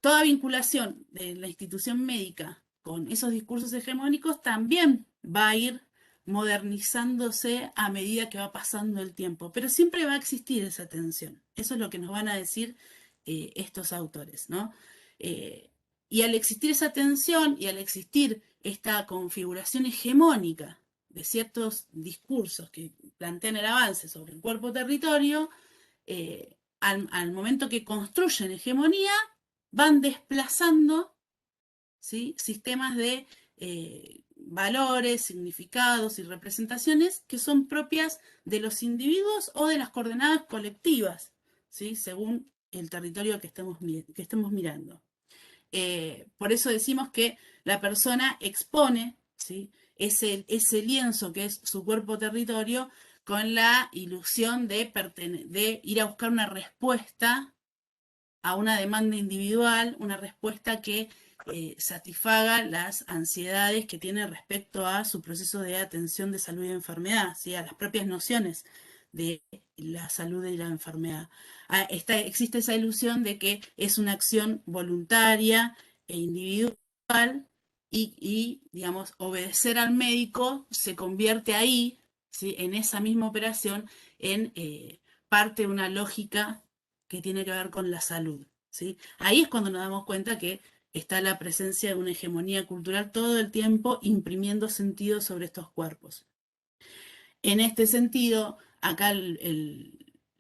toda vinculación de la institución médica con esos discursos hegemónicos también va a ir modernizándose a medida que va pasando el tiempo, pero siempre va a existir esa tensión. Eso es lo que nos van a decir estos autores, ¿no? Y al existir esa tensión y al existir esta configuración hegemónica de ciertos discursos que plantean el avance sobre el cuerpo-territorio, al momento que construyen hegemonía, van desplazando, ¿sí?, sistemas de valores, significados y representaciones que son propias de los individuos o de las coordenadas colectivas, ¿sí?, según el territorio que estemos mirando. Por eso decimos que la persona expone, ¿sí?, ese lienzo que es su cuerpo-territorio con la ilusión de ir a buscar una respuesta a una demanda individual, una respuesta que satisfaga las ansiedades que tiene respecto a su proceso de atención de salud y enfermedad, ¿sí?, a las propias nociones de la salud y la enfermedad. Existe esa ilusión de que es una acción voluntaria e individual y digamos, obedecer al médico se convierte ahí, ¿sí?, en esa misma operación, en parte de una lógica que tiene que ver con la salud, ¿sí? Ahí es cuando nos damos cuenta que está la presencia de una hegemonía cultural todo el tiempo imprimiendo sentido sobre estos cuerpos. En este sentido, acá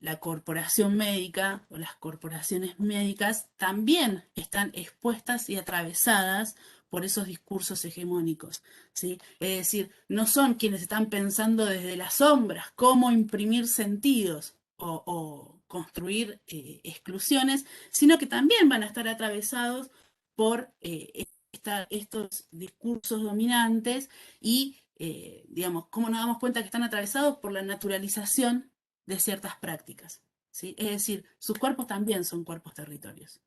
la corporación médica o las corporaciones médicas también están expuestas y atravesadas por esos discursos hegemónicos, ¿sí? Es decir, no son quienes están pensando desde las sombras cómo imprimir sentidos o construir exclusiones, sino que también van a estar atravesados por estos discursos dominantes y, digamos, cómo nos damos cuenta que están atravesados por la naturalización de ciertas prácticas, ¿sí? Es decir, sus cuerpos también son cuerpos territorios,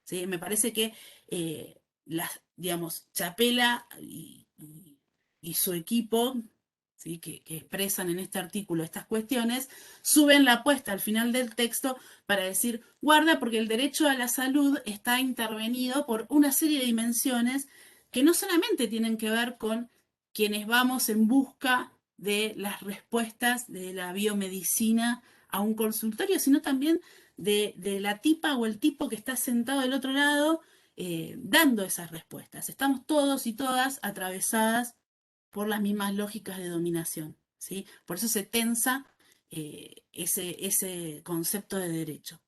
¿sí? Me parece que digamos, Chapela y su equipo, ¿sí?, que expresan en este artículo estas cuestiones, suben la apuesta al final del texto para decir, guarda, porque el derecho a la salud está intervenido por una serie de dimensiones que no solamente tienen que ver con quienes vamos en busca de las respuestas de la biomedicina a un consultorio, sino también de la tipa o el tipo que está sentado del otro lado dando esas respuestas. Estamos todos y todas atravesadas por las mismas lógicas de dominación, ¿sí? Por eso se tensa ese concepto de derecho.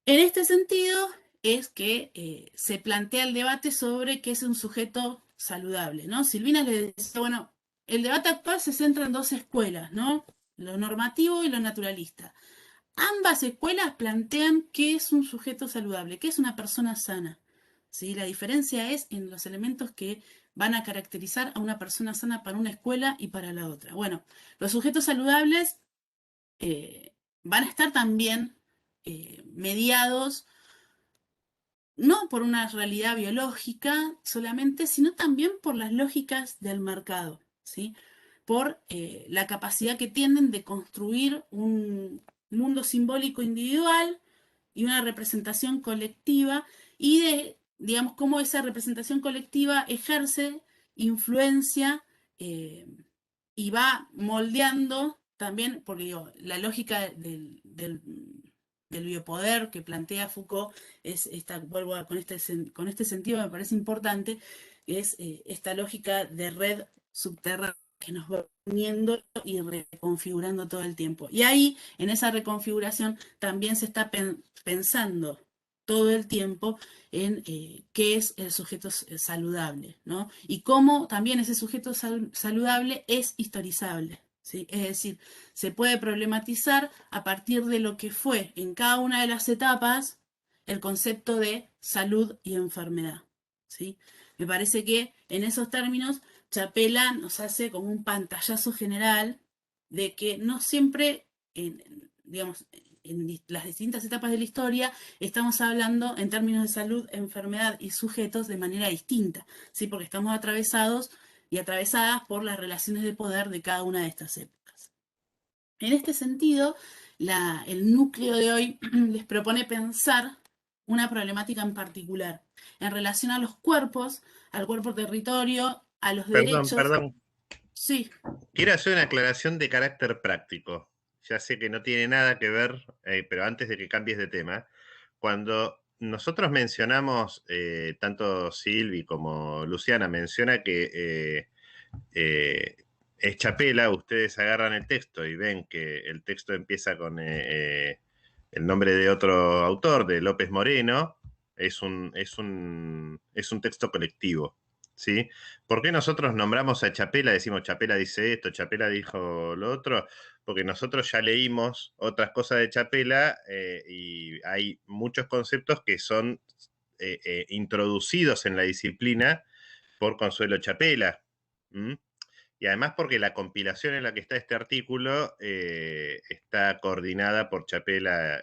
En este sentido es que se plantea el debate sobre qué es un sujeto saludable, ¿no? Silvina le dice, bueno, el debate actual se centra en dos escuelas, ¿no? Lo normativo y lo naturalista. Ambas escuelas plantean qué es un sujeto saludable, qué es una persona sana, ¿sí? La diferencia es en los elementos que van a caracterizar a una persona sana para una escuela y para la otra. Bueno, los sujetos saludables van a estar también mediados no por una realidad biológica solamente, sino también por las lógicas del mercado, ¿sí? Por la capacidad que tienen de construir un mundo simbólico individual y una representación colectiva y de, digamos, cómo esa representación colectiva ejerce influencia y va moldeando también, porque digo, la lógica del biopoder que plantea Foucault es vuelvo con este sentido, me parece importante, es esta lógica de red subterránea que nos va uniendo y reconfigurando todo el tiempo. Y ahí, en esa reconfiguración, también se está pensando todo el tiempo en qué es el sujeto saludable, ¿no? Y cómo también ese sujeto saludable es historizable, ¿sí? Es decir, se puede problematizar a partir de lo que fue en cada una de las etapas el concepto de salud y enfermedad, ¿sí? Me parece que en esos términos Chapela nos hace como un pantallazo general de que no siempre, digamos, en las distintas etapas de la historia estamos hablando en términos de salud, enfermedad y sujetos de manera distinta, ¿sí? Porque estamos atravesados y atravesadas por las relaciones de poder de cada una de estas épocas. En este sentido, el núcleo de hoy les propone pensar una problemática en particular en relación a los cuerpos, al cuerpo territorio, a los derechos. Perdón. Sí. Quiero hacer una aclaración de carácter práctico. Ya sé que no tiene nada que ver, pero antes de que cambies de tema, cuando nosotros mencionamos, tanto Silvi como Luciana menciona que es Chapela, ustedes agarran el texto y ven que el texto empieza con el nombre de otro autor, de López Moreno, es un texto colectivo, ¿sí? ¿Por qué nosotros nombramos a Chapela, decimos Chapela dice esto, Chapela dijo lo otro? Porque nosotros ya leímos otras cosas de Chapela y hay muchos conceptos que son introducidos en la disciplina por Consuelo Chapela. Y además porque la compilación en la que está este artículo está coordinada por Chapela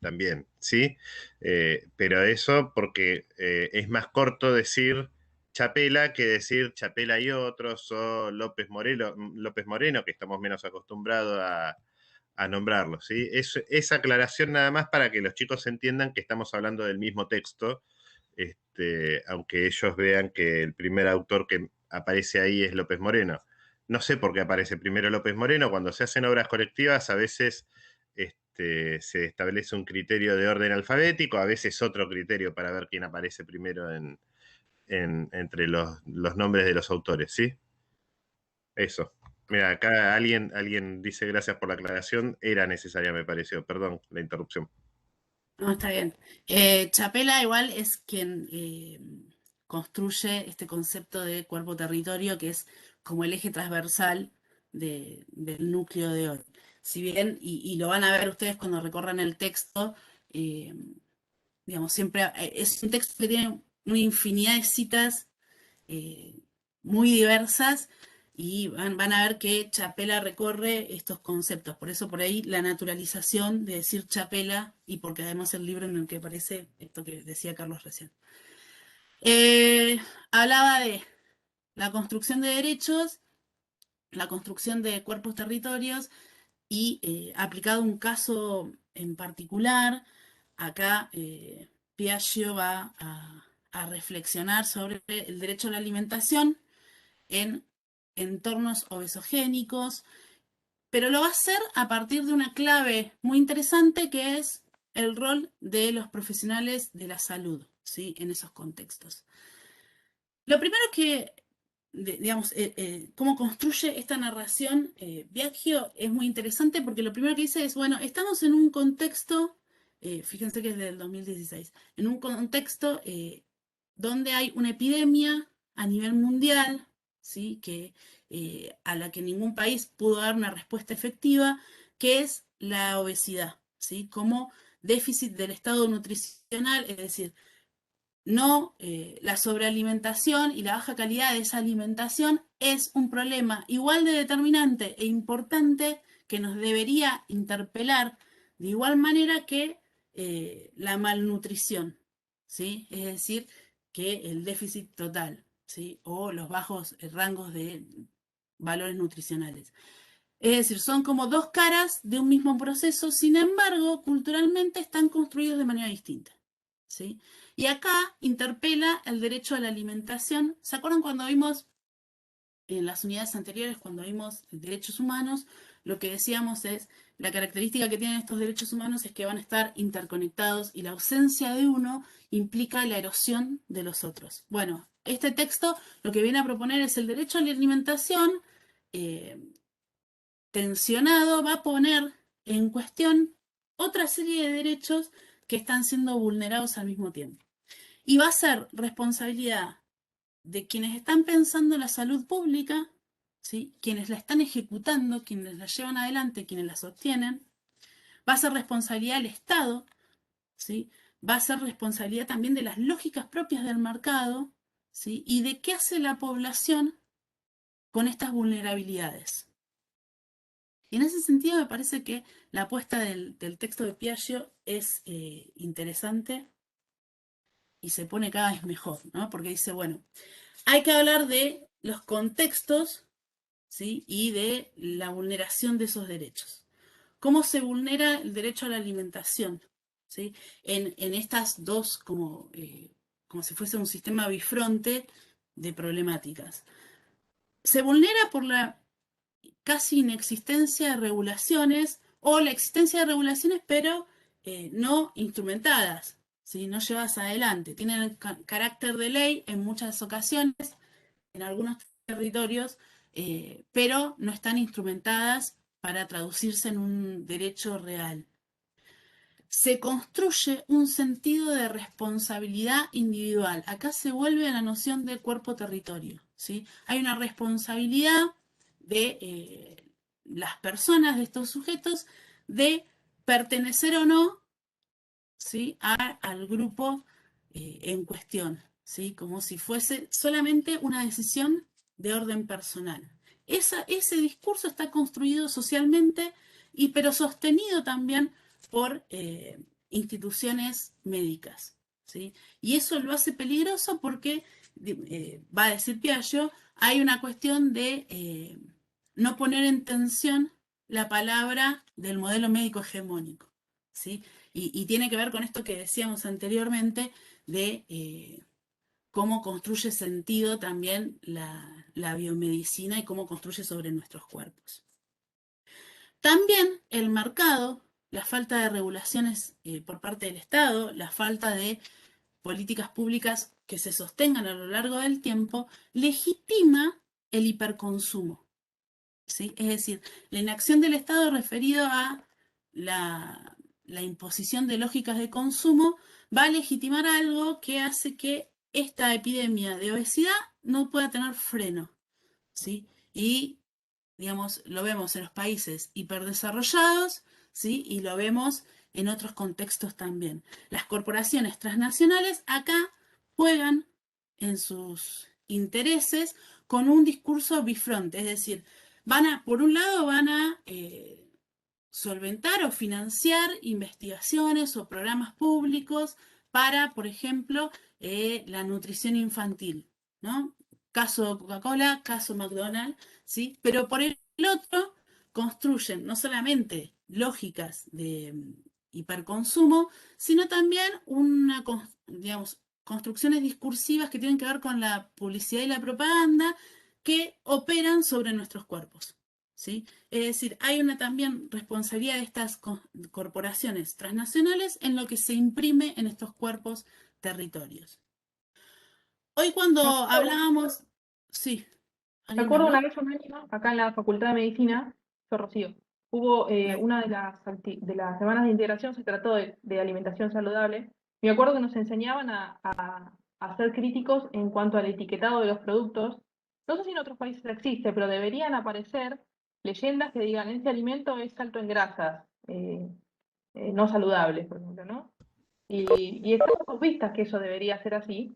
también, ¿sí? Pero eso porque es más corto decir Chapela que decir Chapela y otros, o López Moreno, que estamos menos acostumbrados a nombrarlo, ¿sí? Esa aclaración nada más para que los chicos entiendan que estamos hablando del mismo texto, aunque ellos vean que el primer autor que aparece ahí es López Moreno. No sé por qué aparece primero López Moreno. Cuando se hacen obras colectivas, a veces se establece un criterio de orden alfabético, a veces otro criterio para ver quién aparece primero entre los nombres de los autores, ¿sí? Eso. Mira, acá alguien dice gracias por la aclaración. Era necesaria, me pareció. Perdón la interrupción. No, está bien. Chapela igual es quien construye este concepto de cuerpo-territorio, que es como el eje transversal del núcleo de hoy. Si bien, y lo van a ver ustedes cuando recorran el texto, digamos, siempre es un texto que tiene una infinidad de citas muy diversas y van a ver que Chapela recorre estos conceptos. Por eso por ahí la naturalización de decir Chapela y porque además el libro en el que aparece esto que decía Carlos recién. Hablaba de la construcción de derechos, la construcción de cuerpos territorios y aplicado un caso en particular, acá Piaggio va a reflexionar sobre el derecho a la alimentación en entornos obesogénicos, pero lo va a hacer a partir de una clave muy interesante que es el rol de los profesionales de la salud, ¿sí? En esos contextos. Lo primero que, digamos, cómo construye esta narración Biagio es muy interesante porque lo primero que dice es, bueno, estamos en un contexto, fíjense que es del 2016, en un contexto donde hay una epidemia a nivel mundial, ¿sí? A la que ningún país pudo dar una respuesta efectiva, que es la obesidad, ¿sí? Como déficit del estado nutricional, es decir, no, la sobrealimentación y la baja calidad de esa alimentación es un problema igual de determinante e importante que nos debería interpelar de igual manera que la malnutrición, ¿sí? Es decir, que el déficit total, ¿sí? O los bajos rangos de valores nutricionales. Es decir, son como dos caras de un mismo proceso, sin embargo, culturalmente están construidos de manera distinta, ¿sí? Y acá interpela el derecho a la alimentación. ¿Se acuerdan cuando vimos en las unidades anteriores, cuando vimos derechos humanos? Lo que decíamos es, la característica que tienen estos derechos humanos es que van a estar interconectados y la ausencia de uno implica la erosión de los otros. Bueno, este texto lo que viene a proponer es el derecho a la alimentación tensionado, va a poner en cuestión otra serie de derechos que están siendo vulnerados al mismo tiempo. Y va a ser responsabilidad de quienes están pensando la salud pública, ¿sí? Quienes la están ejecutando, quienes la llevan adelante, quienes la sostienen. Va a ser responsabilidad del Estado, ¿sí? Va a ser responsabilidad también de las lógicas propias del mercado, ¿sí? Y de qué hace la población con estas vulnerabilidades. Y en ese sentido me parece que la apuesta del texto de Piaggio es interesante y se pone cada vez mejor, ¿no? Porque dice, bueno, hay que hablar de los contextos, ¿sí? Y de la vulneración de esos derechos. ¿Cómo se vulnera el derecho a la alimentación? ¿Sí? En estas dos, como si fuese un sistema bifronte de problemáticas. Se vulnera por la casi inexistencia de regulaciones o la existencia de regulaciones pero no instrumentadas, ¿sí? No llevadas adelante. Tienen carácter de ley en muchas ocasiones, en algunos territorios, pero no están instrumentadas para traducirse en un derecho real. Se construye un sentido de responsabilidad individual. Acá se vuelve a la noción de cuerpo-territorio, ¿sí? Hay una responsabilidad de las personas, de estos sujetos, de pertenecer o no, ¿sí? al grupo en cuestión, ¿sí? Como si fuese solamente una decisión de orden personal. Ese discurso está construido socialmente, pero sostenido también por instituciones médicas, ¿sí? Y eso lo hace peligroso porque, va a decir Piaggio, hay una cuestión de no poner en tensión la palabra del modelo médico hegemónico, ¿sí? Y tiene que ver con esto que decíamos anteriormente de cómo construye sentido también la biomedicina y cómo construye sobre nuestros cuerpos. También el mercado, la falta de regulaciones por parte del Estado, la falta de políticas públicas que se sostengan a lo largo del tiempo, legitima el hiperconsumo, ¿sí? Es decir, la inacción del Estado referido a la imposición de lógicas de consumo va a legitimar algo que hace que esta epidemia de obesidad no pueda tener freno, ¿sí? Y, digamos, lo vemos en los países hiperdesarrollados, ¿sí? Y lo vemos en otros contextos también. Las corporaciones transnacionales acá juegan en sus intereses con un discurso bifronte, es decir, por un lado van a solventar o financiar investigaciones o programas públicos para, por ejemplo, la nutrición infantil, ¿no? Caso Coca-Cola, caso McDonald's, ¿sí? Pero por el otro, construyen no solamente lógicas de hiperconsumo, sino también digamos, construcciones discursivas que tienen que ver con la publicidad y la propaganda que operan sobre nuestros cuerpos, ¿sí? Es decir, hay una también responsabilidad de estas corporaciones transnacionales en lo que se imprime en estos cuerpos territorios. Hoy cuando hablábamos... Sí. Me acuerdo una vez un año, acá en la Facultad de Medicina, fue Rocío, hubo una de las semanas de integración, se trató de alimentación saludable. Me acuerdo que nos enseñaban a ser críticos en cuanto al etiquetado de los productos. No sé si en otros países existe, pero deberían aparecer leyendas que digan, este alimento es alto en grasas, no saludables, por ejemplo, ¿no? Y estamos vistas que eso debería ser así.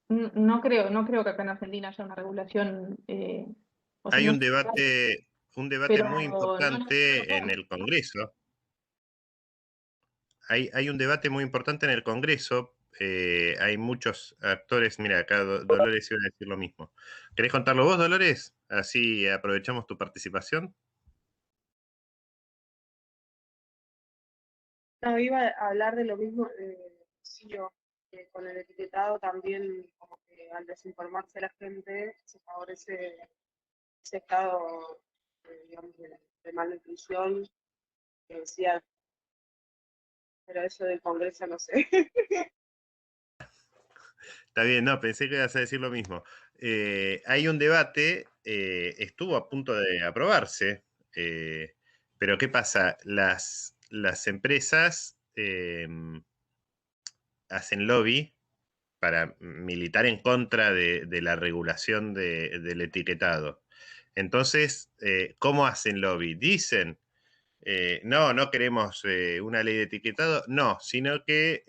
No creo que acá en Argentina haya una regulación. O sea, Hay no un sé, debate pero muy no importante en el Congreso. Hay un debate muy importante en el Congreso. Hay muchos actores. Mira, acá Dolores iba a decir lo mismo. ¿Querés contarlo vos, Dolores? Así aprovechamos tu participación. No, iba a hablar de lo mismo, sí, yo, que con el etiquetado también, como que al desinformarse la gente, se favorece ese estado, digamos, de malnutrición que decía, pero eso del Congreso no sé. Está bien, no, pensé que ibas a decir lo mismo. Hay un debate, estuvo a punto de aprobarse, pero ¿qué pasa? Las empresas hacen lobby para militar en contra de la regulación del etiquetado. Entonces, ¿cómo hacen lobby? Dicen, no queremos una ley de etiquetado, no, sino que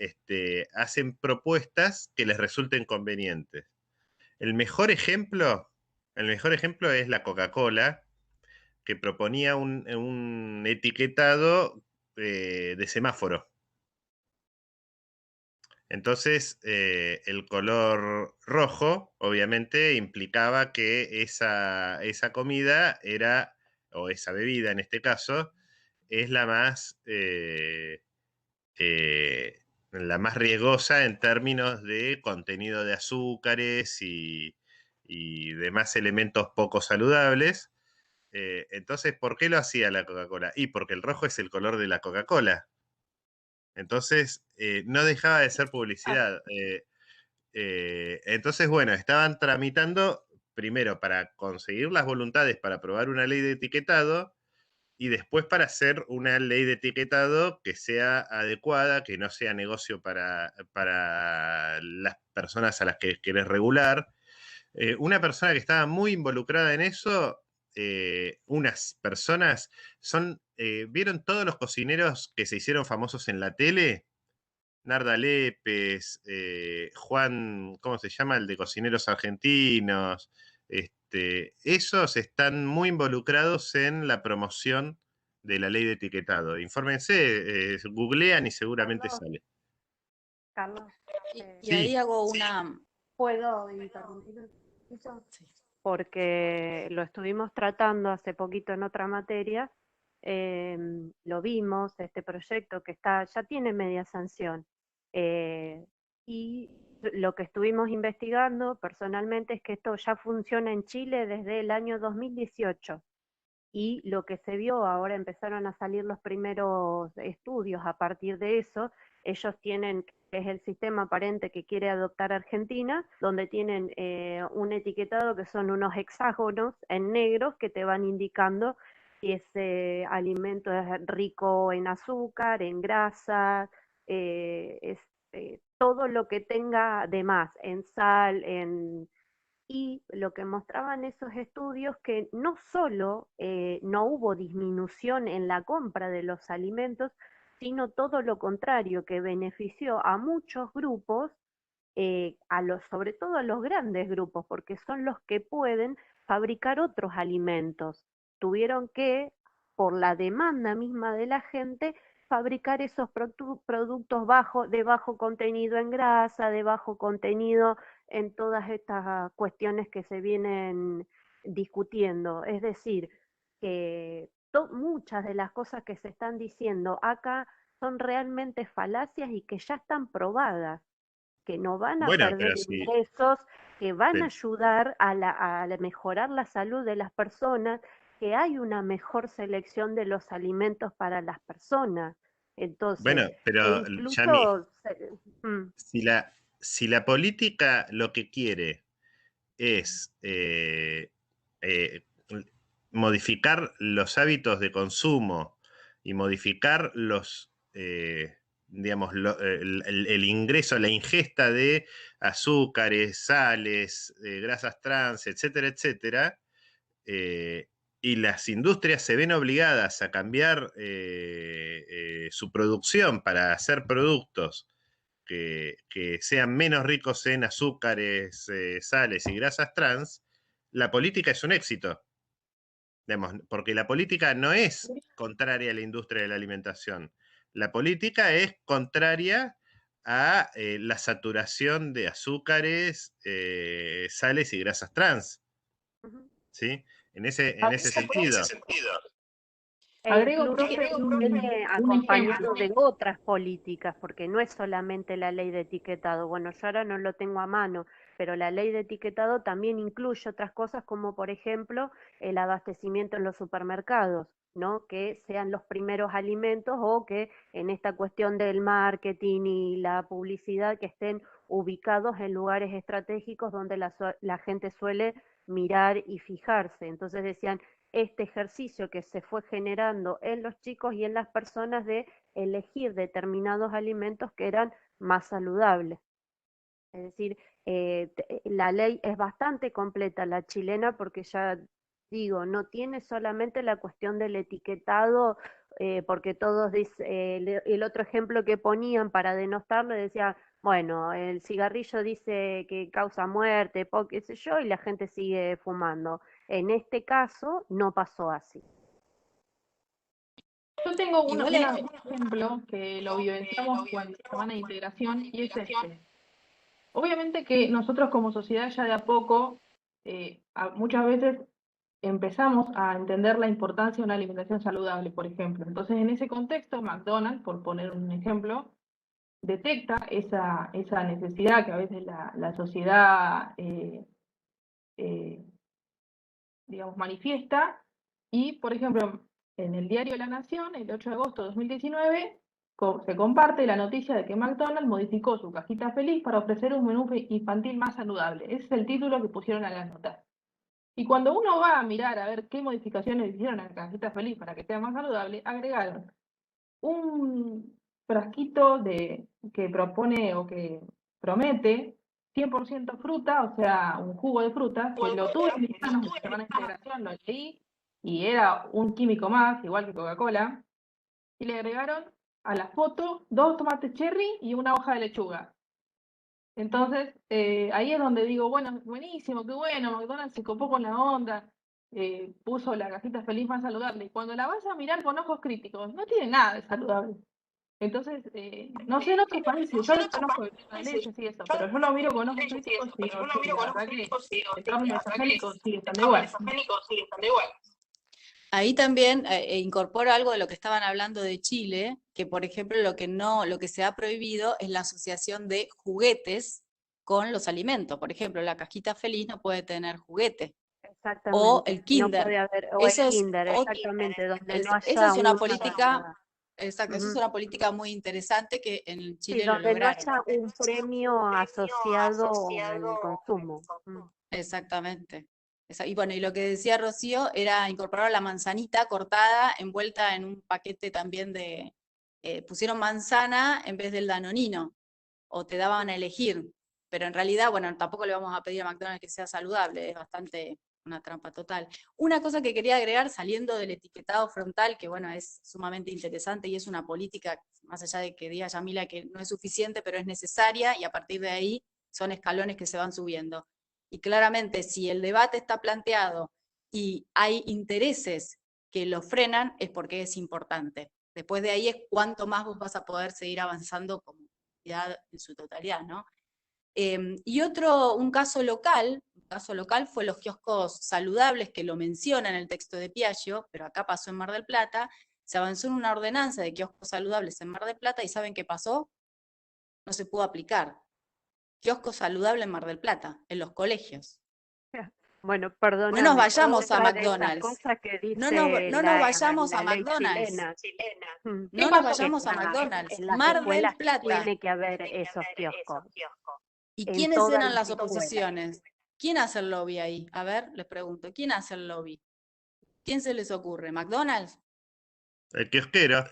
hacen propuestas que les resulten convenientes. El mejor ejemplo es la Coca-Cola, que proponía un etiquetado de semáforo. Entonces, el color rojo, obviamente, implicaba que esa comida era, o esa bebida en este caso, es la más riesgosa en términos de contenido de azúcares y demás elementos poco saludables. Entonces, ¿por qué lo hacía la Coca-Cola? Y porque el rojo es el color de la Coca-Cola. Entonces, no dejaba de ser publicidad. Entonces, bueno, estaban tramitando primero para conseguir las voluntades para aprobar una ley de etiquetado y después para hacer una ley de etiquetado que sea adecuada, que no sea negocio para las personas a las que querés regular. Una persona que estaba muy involucrada en eso, unas personas, ¿vieron todos los cocineros que se hicieron famosos en la tele? Narda Lépez, Juan, ¿cómo se llama? El de Cocineros Argentinos. Esos están muy involucrados en la promoción de la ley de etiquetado. Infórmense, googlean y seguramente sale. Carlos, Y ahí Sí, hago una... ¿puedo interrumpir? Sí. Porque lo estuvimos tratando hace poquito en otra materia, lo vimos, este proyecto que ya tiene media sanción, y lo que estuvimos investigando personalmente es que esto ya funciona en Chile desde el año 2018. Y lo que se vio, ahora empezaron a salir los primeros estudios a partir de eso. Ellos tienen, que es el sistema aparente que quiere adoptar Argentina, donde tienen un etiquetado que son unos hexágonos en negros que te van indicando si ese alimento es rico en azúcar, en grasa, todo lo que tenga de más, en sal, y lo que mostraban esos estudios que no solo no hubo disminución en la compra de los alimentos, sino todo lo contrario, que benefició a muchos grupos, sobre todo a los grandes grupos, porque son los que pueden fabricar otros alimentos. Tuvieron que, por la demanda misma de la gente, fabricar esos productos de bajo contenido en grasa, de bajo contenido en todas estas cuestiones que se vienen discutiendo. Es decir, que muchas de las cosas que se están diciendo acá son realmente falacias y que ya están probadas, que no van a bueno, perder pero sí. ingresos, que van a Pero, ayudar a mejorar la salud de las personas, que hay una mejor selección de los alimentos para las personas. Entonces, bueno, pero Yami, incluso... si la política lo que quiere es eh, modificar los hábitos de consumo y modificar digamos, el ingreso, la ingesta de azúcares, sales, grasas trans, etcétera, etcétera, y las industrias se ven obligadas a cambiar su producción para hacer productos que sean menos ricos en azúcares, sales y grasas trans, la política es un éxito. Digamos, porque la política no es contraria a la industria de la alimentación. La política es contraria a la saturación de azúcares, sales y grasas trans. ¿Sí? En ese sentido. Agrego Incluso viene un ejemplo. acompañado de otras políticas, porque no es solamente la ley de etiquetado. Bueno, yo ahora no lo tengo a mano, pero la ley de etiquetado también incluye otras cosas como, por ejemplo, el abastecimiento en los supermercados, ¿no? Que sean los primeros alimentos o que en esta cuestión del marketing y la publicidad que estén ubicados en lugares estratégicos donde la gente suele mirar y fijarse. Entonces decían, este ejercicio que se fue generando en los chicos y en las personas de elegir determinados alimentos que eran más saludable. Es decir, la ley es bastante completa, la chilena, porque ya digo, no tiene solamente la cuestión del etiquetado, porque todos dicen, el otro ejemplo que ponían para denostarlo decía, bueno, el cigarrillo dice que causa muerte, qué sé yo, y la gente sigue fumando. En este caso no pasó así. Yo tengo un Igual ejemplo que lo vivenciamos con la semana de integración y es este. Obviamente que nosotros como sociedad ya de a poco, muchas veces empezamos a entender la importancia de una alimentación saludable, por ejemplo. Entonces, en ese contexto, McDonald's, por poner un ejemplo, detecta esa necesidad que a veces la sociedad, digamos, manifiesta. Y, por ejemplo, en el diario La Nación, el 8 de agosto de 2019, se comparte la noticia de que McDonald's modificó su cajita feliz para ofrecer un menú infantil más saludable. Ese es el título que pusieron a la nota. Y cuando uno va a mirar a ver qué modificaciones hicieron a la cajita feliz para que sea más saludable, agregaron un frasquito que propone o que promete 100% fruta, o sea, un jugo de fruta, que lo tuve en mis manos en la semana de integración, lo leí, y era un químico más, igual que Coca-Cola, y le agregaron a la foto 2 tomates cherry y una hoja de lechuga. Entonces, ahí es donde digo, bueno, buenísimo, qué bueno, McDonald's se copó con la onda, puso la cajita feliz más saludable. Y cuando la vas a mirar con ojos críticos, no tiene nada de saludable. Entonces, no sé en otros países, yo desconozco las leyes y eso, pero yo lo miro con ojos críticos y digo, sí, la verdad que el cambio mesogénico sigue estando igual. ahí también incorporo algo de lo que estaban hablando de Chile, que por ejemplo lo que se ha prohibido es la asociación de juguetes con los alimentos. Por ejemplo, la cajita feliz no puede tener juguete. O el Exactamente, no kinder. puede haber, o el kinder, exactamente, donde no Esa haya es una una... política, exacto, esa es Ujú. una política muy interesante que en Sí, Chile lo donde no lograron. haya un premio asociado al consumo. Exactamente. Y bueno, y lo que decía Rocío era incorporar la manzanita cortada, envuelta en un paquete también pusieron manzana en vez del danonino, o te daban a elegir, pero en realidad, bueno, tampoco le vamos a pedir a McDonald's que sea saludable, es bastante una trampa total. Una cosa que quería agregar, saliendo del etiquetado frontal, que bueno, es sumamente interesante y es una política, más allá de que diga Yamila que no es suficiente, pero es necesaria, y a partir de ahí son escalones que se van subiendo. Y claramente, si el debate está planteado y hay intereses que lo frenan, es porque es importante. Después de ahí es cuánto más vos vas a poder seguir avanzando como comunidad en su totalidad, ¿no? Y un caso local fue los kioscos saludables, que lo menciona en el texto de Piaggio, pero acá pasó en Mar del Plata. Se avanzó en una ordenanza de kioscos saludables en Mar del Plata, y ¿saben qué pasó? No se pudo aplicar. Kiosco saludable en Mar del Plata, en los colegios. Bueno, No perdóname, nos vayamos a otra de esas McDonald's. cosas que No dice nos vayamos a la ley McDonald's. chilena. No nos vayamos a McDonald's. En las Mar del escuelas Plata. tiene que haber esos kioscos, ¿Y en quiénes todas eran las las escuelas. oposiciones? ¿Quién hace el lobby ahí? A ver, les pregunto, ¿quién hace el lobby? ¿Quién se les ocurre? ¿McDonald's? El kiosquero.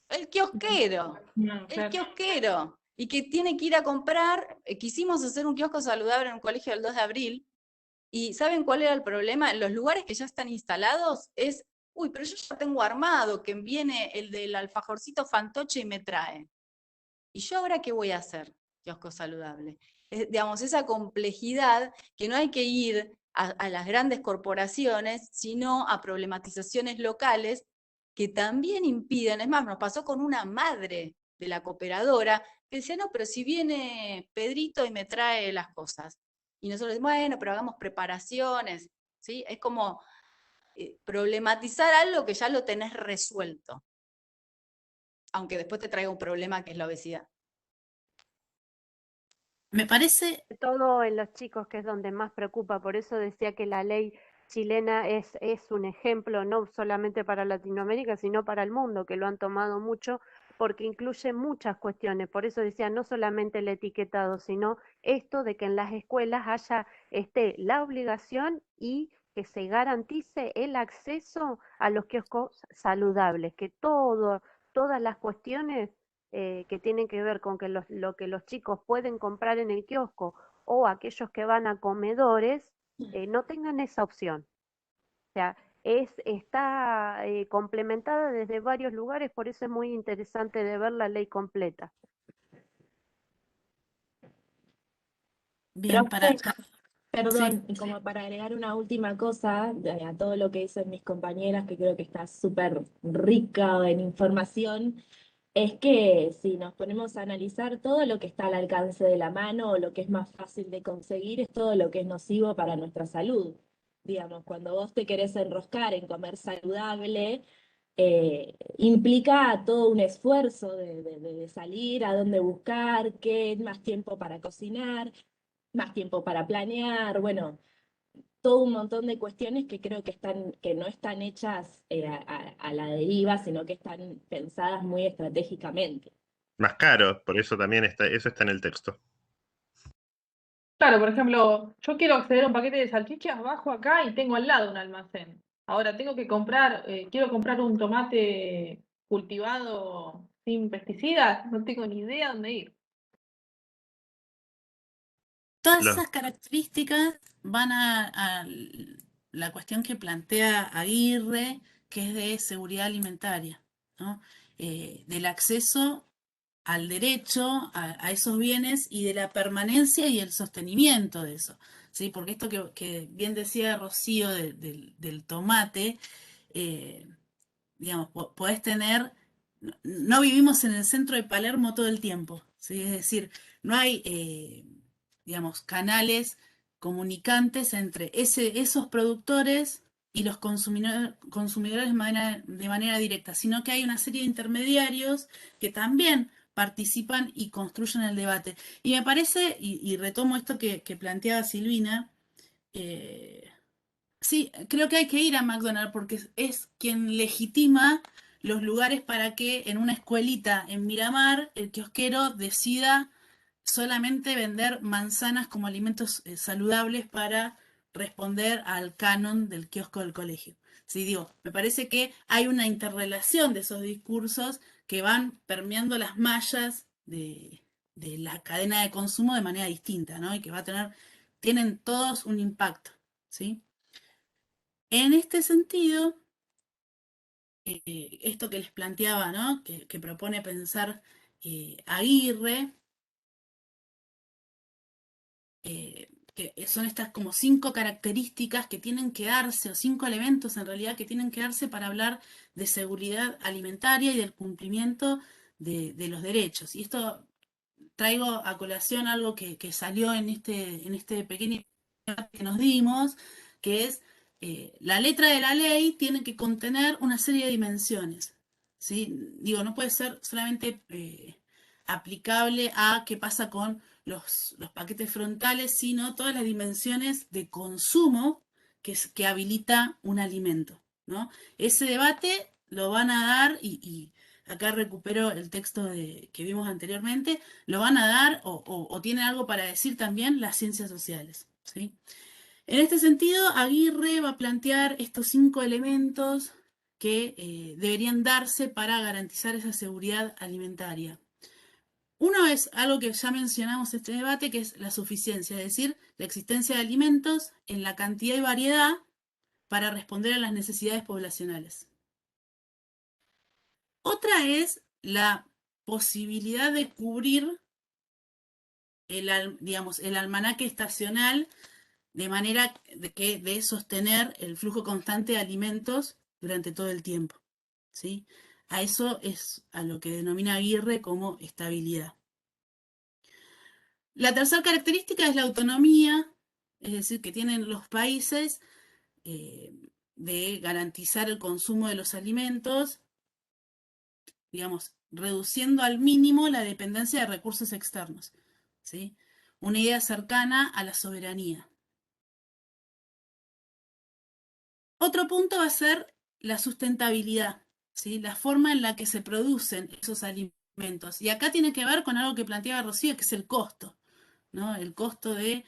El kiosquero. No, El claro. kiosquero. Y que tiene que ir a comprar. Quisimos hacer un kiosco saludable en un colegio del 2 de abril. ¿Y saben cuál era el problema? En los lugares que ya están instalados es, uy, pero yo ya tengo armado, que viene el del alfajorcito fantoche y me trae. ¿Y yo ahora qué voy a hacer? Kiosco saludable. Digamos, esa complejidad que no hay que ir a las grandes corporaciones, sino a problematizaciones locales que también impiden. Es más, nos pasó con una madre de la cooperadora que decía, no, pero si viene Pedrito y me trae las cosas. Y nosotros decimos, bueno, pero hagamos preparaciones, ¿sí? Es como problematizar algo que ya lo tenés resuelto, aunque después te traiga un problema que es la obesidad. Me parece, Todo en los chicos, que es donde más preocupa, por eso decía que la ley chilena es un ejemplo no solamente para Latinoamérica, sino para el mundo, que lo han tomado mucho, porque incluye muchas cuestiones. Por eso decía, no solamente el etiquetado, sino esto de que en las escuelas esté la obligación y que se garantice el acceso a los kioscos saludables, que todas las cuestiones que tienen que ver con que lo que los chicos pueden comprar en el kiosco o aquellos que van a comedores no tengan esa opción. O sea, está complementada desde varios lugares, por eso es muy interesante de ver la ley completa. Bien, Profe, sí, perdón, y como para agregar una última cosa a todo lo que dicen mis compañeras, que creo que está súper rica en información, es que si nos ponemos a analizar todo lo que está al alcance de la mano o lo que es más fácil de conseguir es todo lo que es nocivo para nuestra salud. Digamos, cuando vos te querés enroscar en comer saludable, implica todo un esfuerzo de salir, a dónde buscar, qué, más tiempo para cocinar, más tiempo para planear, bueno, todo un montón de cuestiones que creo que que no están hechas a la deriva, sino que están pensadas muy estratégicamente. Más caro, por eso también eso está en el texto. Claro, por ejemplo, yo quiero acceder a un paquete de salchichas, bajo acá y tengo al lado un almacén. Ahora tengo que comprar, quiero comprar un tomate cultivado sin pesticidas, no tengo ni idea dónde ir. todas Los, esas características van a la cuestión que plantea Aguirre, que es de seguridad alimentaria, ¿no? Del acceso al derecho a esos bienes y de la permanencia y el sostenimiento de eso, ¿sí? Porque esto que bien decía Rocío del tomate, eh, digamos, podés tener, no vivimos en el centro de Palermo todo el tiempo, ¿sí? Es decir, no hay, digamos, canales comunicantes entre esos productores y los consumidores de manera directa, sino que hay una serie de intermediarios que también participan y construyen el debate. Y me parece, y retomo esto que planteaba Silvina, sí, creo que hay que ir a McDonald's porque es quien legitima los lugares para que en una escuelita en Miramar el kiosquero decida solamente vender manzanas como alimentos saludables para responder al canon del kiosco del colegio. Sí, digo, me parece que hay una interrelación de esos discursos que van permeando las mallas de la cadena de consumo de manera distinta, ¿no? Y que tienen todos un impacto, ¿sí? En este sentido, esto que les planteaba, ¿no? Que propone pensar Aguirre, que son estas como 5 características que tienen que darse, o 5 elementos en realidad que tienen que darse para hablar de seguridad alimentaria y del cumplimiento de los derechos. Y esto traigo a colación algo que salió en este pequeño que nos dimos, que es la letra de la ley tiene que contener una serie de dimensiones, ¿sí? Digo, no puede ser solamente aplicable a qué pasa con los paquetes frontales, sino todas las dimensiones de consumo que habilita un alimento, ¿no? Ese debate lo van a dar, y acá recupero el texto que vimos anteriormente, lo van a dar o tienen algo para decir también las ciencias sociales, ¿sí? En este sentido, Aguirre va a plantear estos 5 elementos que deberían darse para garantizar esa seguridad alimentaria. Uno es algo que ya mencionamos en este debate, que es la suficiencia, es decir, la existencia de alimentos en la cantidad y variedad para responder a las necesidades poblacionales. Otra es la posibilidad de cubrir el almanaque estacional de manera de sostener el flujo constante de alimentos durante todo el tiempo, ¿sí? A eso es a lo que denomina Aguirre como estabilidad. La tercera característica es la autonomía, es decir, que tienen los países de garantizar el consumo de los alimentos, digamos, reduciendo al mínimo la dependencia de recursos externos, ¿sí? Una idea cercana a la soberanía. Otro punto va a ser la sustentabilidad, ¿sí? La forma en la que se producen esos alimentos. Y acá tiene que ver con algo que planteaba Rocío, que es el costo, ¿no? El costo de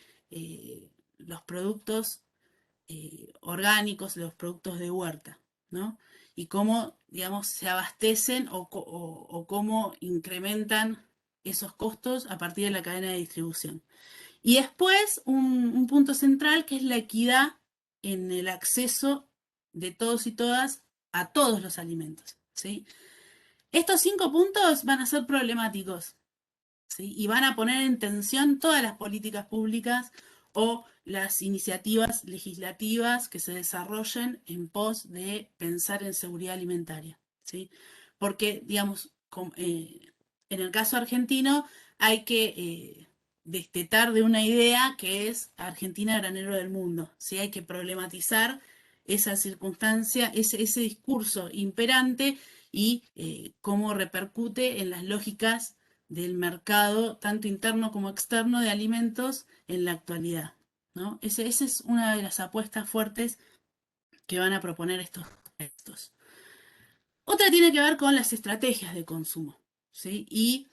los productos orgánicos, los productos de huerta, ¿no? y cómo, digamos, se abastecen o cómo incrementan esos costos a partir de la cadena de distribución. Y después un punto central que es la equidad en el acceso de todos y todas a todos los alimentos, ¿sí? Estos 5 puntos van a ser problemáticos, ¿sí? Y van a poner en tensión todas las políticas públicas o las iniciativas legislativas que se desarrollen en pos de pensar en seguridad alimentaria, ¿sí? Porque, digamos, en el caso argentino hay que destetar de una idea que es Argentina granero del mundo, ¿sí? Hay que problematizar esa circunstancia, ese discurso imperante y cómo repercute en las lógicas del mercado, tanto interno como externo, de alimentos en la actualidad, ¿no? Esa es una de las apuestas fuertes que van a proponer estos textos. Otra tiene que ver con las estrategias de consumo, ¿sí? Y,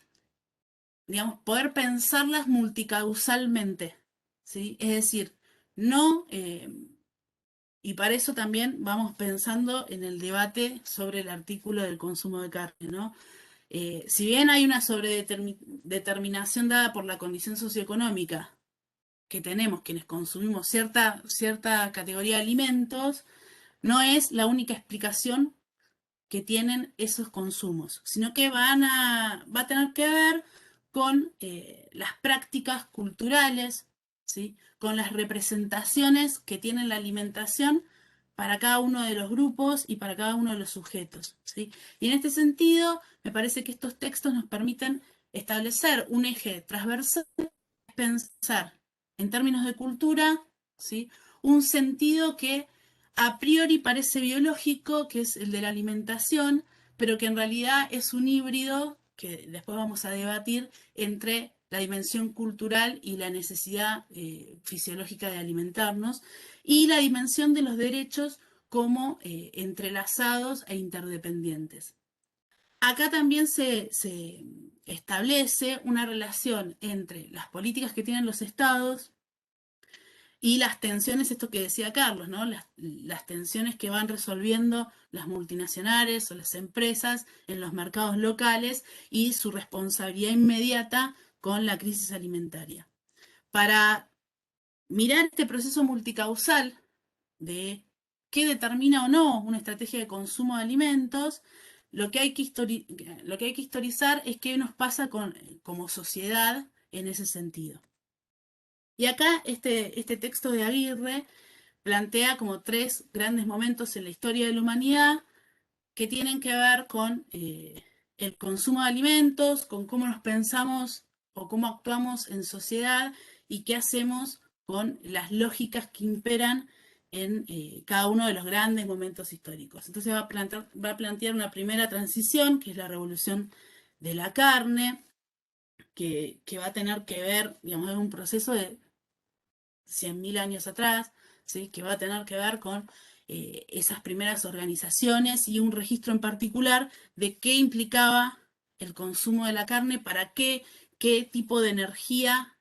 digamos, poder pensarlas multicausalmente, ¿sí? Es decir, no... y para eso también vamos pensando en el debate sobre el artículo del consumo de carne, ¿no? Si bien hay una sobredeterminación dada por la condición socioeconómica que tenemos quienes consumimos cierta categoría de alimentos, no es la única explicación que tienen esos consumos, sino que va a tener que ver con las prácticas culturales, ¿sí? Con las representaciones que tiene la alimentación para cada uno de los grupos y para cada uno de los sujetos, ¿sí? Y en este sentido, me parece que estos textos nos permiten establecer un eje transversal, pensar en términos de cultura, ¿sí? Un sentido que a priori parece biológico, que es el de la alimentación, pero que en realidad es un híbrido, que después vamos a debatir, entre la dimensión cultural y la necesidad fisiológica de alimentarnos, y la dimensión de los derechos como entrelazados e interdependientes. Acá también se establece una relación entre las políticas que tienen los estados y las tensiones, esto que decía Carlos, ¿no? Las tensiones que van resolviendo las multinacionales o las empresas en los mercados locales y su responsabilidad inmediata con la crisis alimentaria. Para mirar este proceso multicausal de qué determina o no una estrategia de consumo de alimentos, lo que hay que historizar es qué nos pasa como sociedad en ese sentido. Y acá este texto de Aguirre plantea como 3 grandes momentos en la historia de la humanidad que tienen que ver con el consumo de alimentos, con cómo nos pensamos o cómo actuamos en sociedad y qué hacemos con las lógicas que imperan en cada uno de los grandes momentos históricos. Entonces va a plantear una primera transición, que es la revolución de la carne, que va a tener que ver, digamos, en un proceso de 100.000 años atrás, ¿sí? Que va a tener que ver con esas primeras organizaciones y un registro en particular de qué implicaba el consumo de la carne, para qué tipo de energía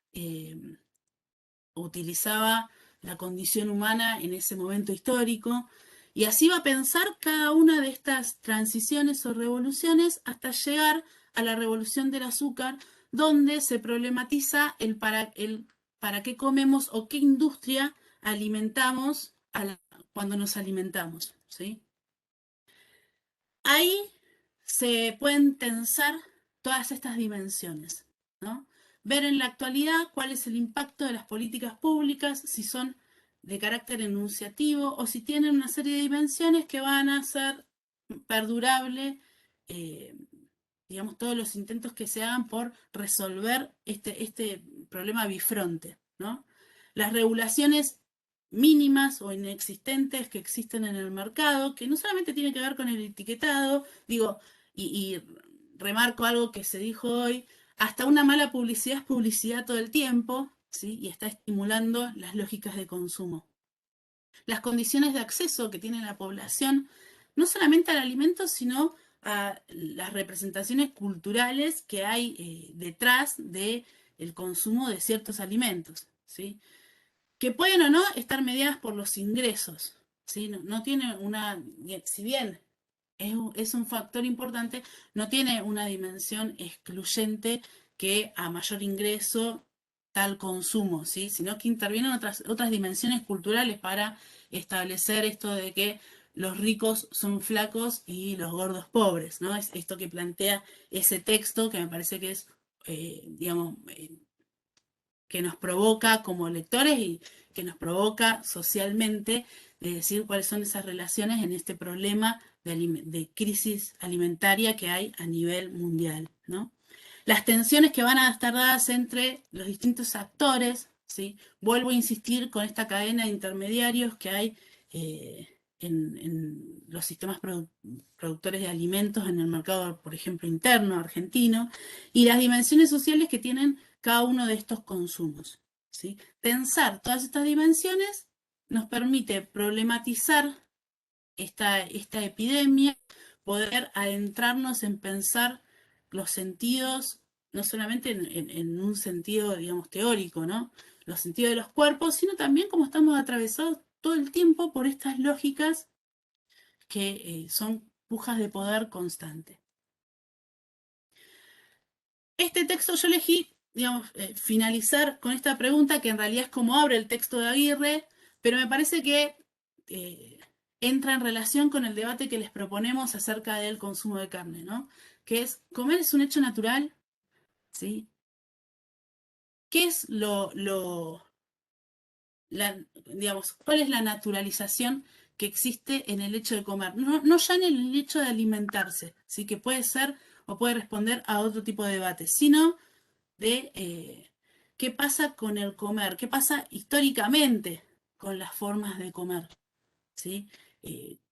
utilizaba la condición humana en ese momento histórico. Y así va a pensar cada una de estas transiciones o revoluciones hasta llegar a la revolución del azúcar, donde se problematiza el para qué comemos o qué industria alimentamos cuando nos alimentamos, ¿sí? Ahí se pueden tensar todas estas dimensiones, ¿no? Ver en la actualidad cuál es el impacto de las políticas públicas, si son de carácter enunciativo o si tienen una serie de dimensiones que van a hacer perdurable, digamos, todos los intentos que se hagan por resolver este problema bifronte, ¿no? Las regulaciones mínimas o inexistentes que existen en el mercado, que no solamente tiene que ver con el etiquetado, digo, y remarco algo que se dijo hoy, hasta una mala publicidad es publicidad todo el tiempo, ¿sí? Y está estimulando las lógicas de consumo. Las condiciones de acceso que tiene la población, no solamente al alimento, sino a las representaciones culturales que hay detrás del consumo de ciertos alimentos, ¿sí? Que pueden o no estar mediadas por los ingresos, ¿sí? No tiene si bien es un factor importante, no tiene una dimensión excluyente que a mayor ingreso tal consumo, ¿sí? Sino que intervienen otras dimensiones culturales para establecer esto de que los ricos son flacos y los gordos pobres, ¿no? Es esto que plantea ese texto que me parece que es, digamos, que nos provoca como lectores y que nos provoca socialmente de decir cuáles son esas relaciones en este problema de crisis alimentaria que hay a nivel mundial, ¿no? Las tensiones que van a estar dadas entre los distintos actores, ¿sí? Vuelvo a insistir con esta cadena de intermediarios que hay en los sistemas productores de alimentos en el mercado, por ejemplo, interno, argentino, y las dimensiones sociales que tienen cada uno de estos consumos, ¿sí? Tensar todas estas dimensiones nos permite problematizar esta epidemia, poder adentrarnos en pensar los sentidos, no solamente en un sentido, digamos, teórico, ¿no? Los sentidos de los cuerpos, sino también como estamos atravesados todo el tiempo por estas lógicas que son pujas de poder constante. Este texto yo elegí, digamos, finalizar con esta pregunta que en realidad es como abre el texto de Aguirre, pero me parece que entra en relación con el debate que les proponemos acerca del consumo de carne, ¿no? Que es, ¿comer es un hecho natural? ¿Sí? ¿Qué es digamos, cuál es la naturalización que existe en el hecho de comer? No ya en el hecho de alimentarse, ¿sí? Que puede ser o puede responder a otro tipo de debate, sino de qué pasa con el comer, qué pasa históricamente con las formas de comer, ¿sí?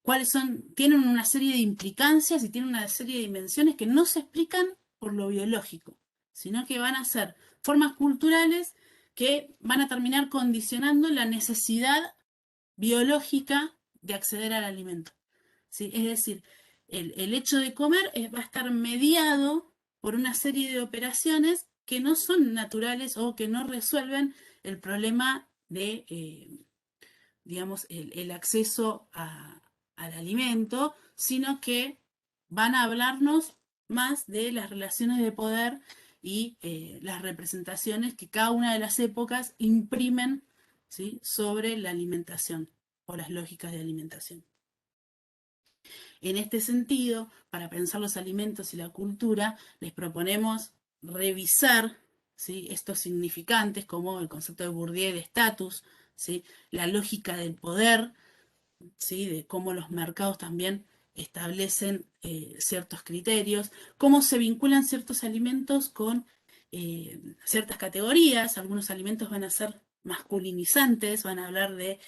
¿Cuáles son? Tienen una serie de implicancias y tienen una serie de dimensiones que no se explican por lo biológico, sino que van a ser formas culturales que van a terminar condicionando la necesidad biológica de acceder al alimento, ¿sí? Es decir, el hecho de comer va a estar mediado por una serie de operaciones que no son naturales o que no resuelven el problema de, digamos, el acceso al alimento, sino que van a hablarnos más de las relaciones de poder y las representaciones que cada una de las épocas imprimen, ¿sí? Sobre la alimentación o las lógicas de alimentación. En este sentido, para pensar los alimentos y la cultura, les proponemos revisar, ¿sí? Estos significantes como el concepto de Bourdieu de estatus, ¿sí? La lógica del poder, ¿sí? De cómo los mercados también establecen ciertos criterios, cómo se vinculan ciertos alimentos con ciertas categorías. Algunos alimentos van a ser masculinizantes, van a hablar de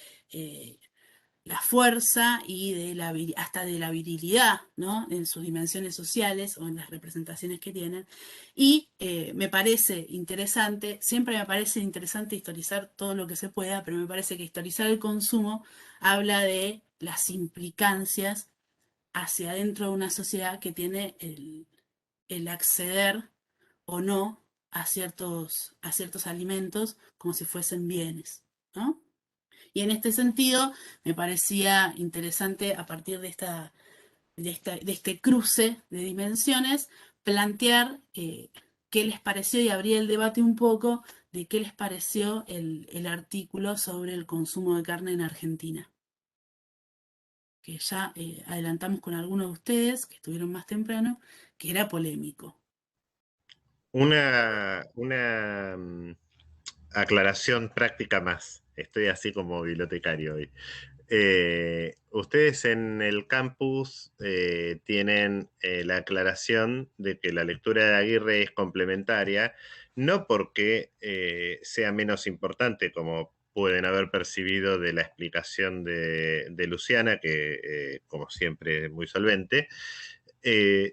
la fuerza y hasta de la virilidad, ¿no? En sus dimensiones sociales o en las representaciones que tienen. Y me parece interesante, siempre me parece interesante historizar todo lo que se pueda, pero me parece que historizar el consumo habla de las implicancias hacia adentro de una sociedad que tiene el acceder o no a ciertos alimentos como si fuesen bienes, ¿no? Y en este sentido, me parecía interesante, a partir de este cruce de dimensiones, plantear qué les pareció y abrir el debate un poco de qué les pareció el artículo sobre el consumo de carne en Argentina. Que ya adelantamos con algunos de ustedes, que estuvieron más temprano, que era polémico. Una aclaración práctica más. Estoy así como bibliotecario hoy. Ustedes en el campus tienen la aclaración de que la lectura de Aguirre es complementaria, no porque sea menos importante, como pueden haber percibido de la explicación de Luciana, que como siempre muy solvente,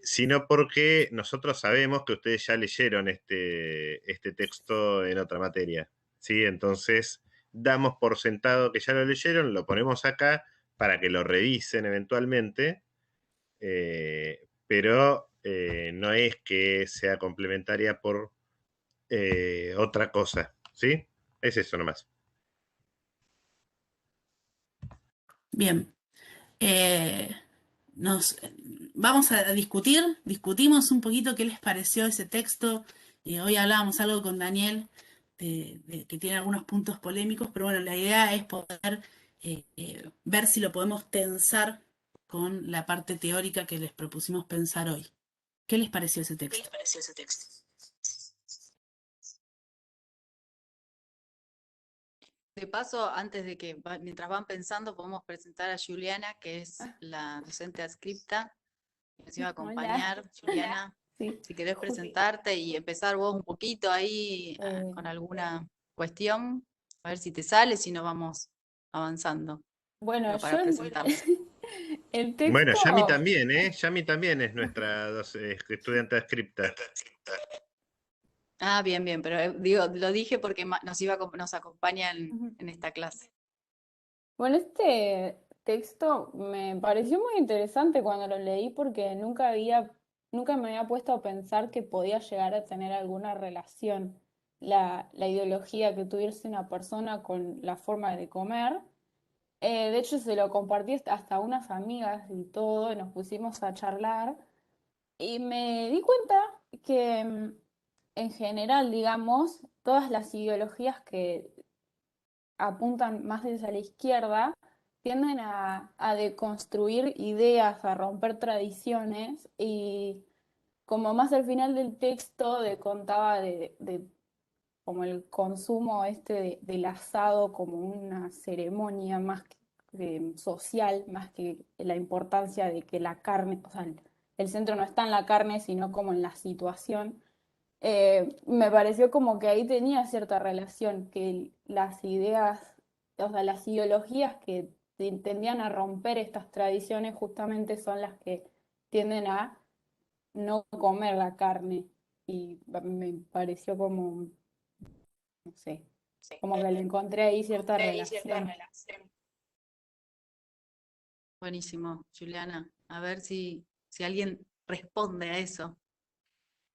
sino porque nosotros sabemos que ustedes ya leyeron este texto en otra materia, ¿sí? Entonces, damos por sentado que ya lo leyeron, lo ponemos acá para que lo revisen eventualmente, pero no es que sea complementaria por otra cosa, ¿sí? Es eso nomás. Bien. vamos a discutimos un poquito qué les pareció ese texto. Hoy hablábamos algo con Daniel, que tiene algunos puntos polémicos, pero bueno, la idea es poder ver si lo podemos tensar con la parte teórica que les propusimos pensar hoy. ¿Qué les pareció ese texto? De paso, antes de que, mientras van pensando, podemos presentar a Juliana, que es la docente adscripta, que nos iba a acompañar. Juliana, Sí. si querés presentarte y empezar vos un poquito ahí con alguna cuestión, a ver si te sale, si no vamos avanzando. Bueno, Pero para presentarnos. el Bueno, texto, Yami también, ¿eh? Yami también es nuestra estudiante adscripta. Ah, bien, bien, pero digo, lo dije porque nos acompaña Ujú. en esta clase. bueno, este texto me pareció muy interesante cuando lo leí porque nunca me había puesto a pensar que podía llegar a tener alguna relación la ideología que tuviese una persona con la forma de comer. De hecho, se lo compartí hasta a unas amigas y todo, y nos pusimos a charlar. Y me di cuenta que en general, digamos, todas las ideologías que apuntan más hacia la izquierda tienden a deconstruir ideas, a romper tradiciones y como más al final del texto contaba de como el consumo del asado como una ceremonia más social, más que la importancia de que la carne, o sea, el centro no está en la carne, sino como en la situación. Me pareció como que ahí tenía cierta relación, que las ideas, o sea, las ideologías que tendían a romper estas tradiciones justamente son las que tienden a no comer la carne. Y me pareció como, no sé, como que le encontré ahí cierta relación. Buenísimo, Juliana. A ver si alguien responde a eso.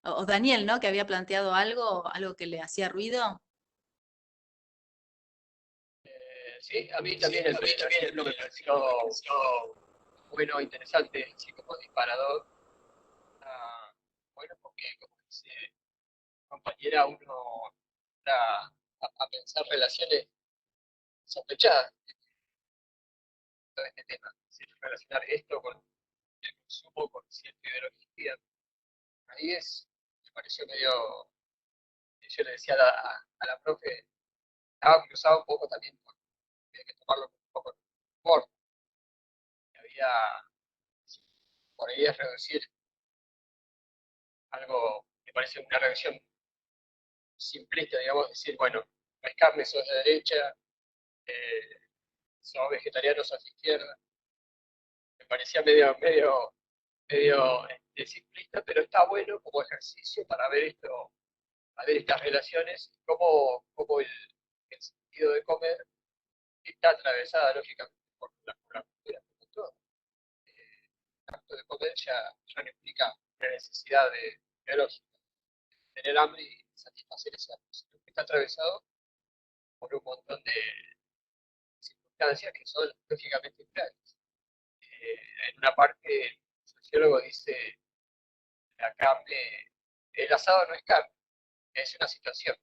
O Daniel, ¿no? Que había planteado algo que le hacía ruido. Sí, a mí también el primer ejemplo me pareció bueno, interesante, así como disparador. Bueno, porque como dice mi compañera, uno está a pensar relaciones sospechadas de este tema. Es decir, relacionar esto con el consumo, con cierta ideología. Ahí me pareció medio, yo le decía a la profe, estaba cruzado un poco también, había que tomarlo un poco con humor. Había, por ahí es reducir algo, me parece una reacción simplista, digamos, decir, bueno, no es carne, sos de derecha, sos vegetariano, sos de izquierda. Me parecía medio simplista, pero está bueno como ejercicio para ver esto, a ver estas relaciones, cómo el sentido de comer está atravesada lógicamente por la cultura, por todo. El acto de comer ya no implica una necesidad biológica, tener hambre y satisfacer esa necesidad, está atravesado por un montón de circunstancias que son lógicamente reales. En una parte, el sociólogo dice, la carne, el asado no es carne, es una situación.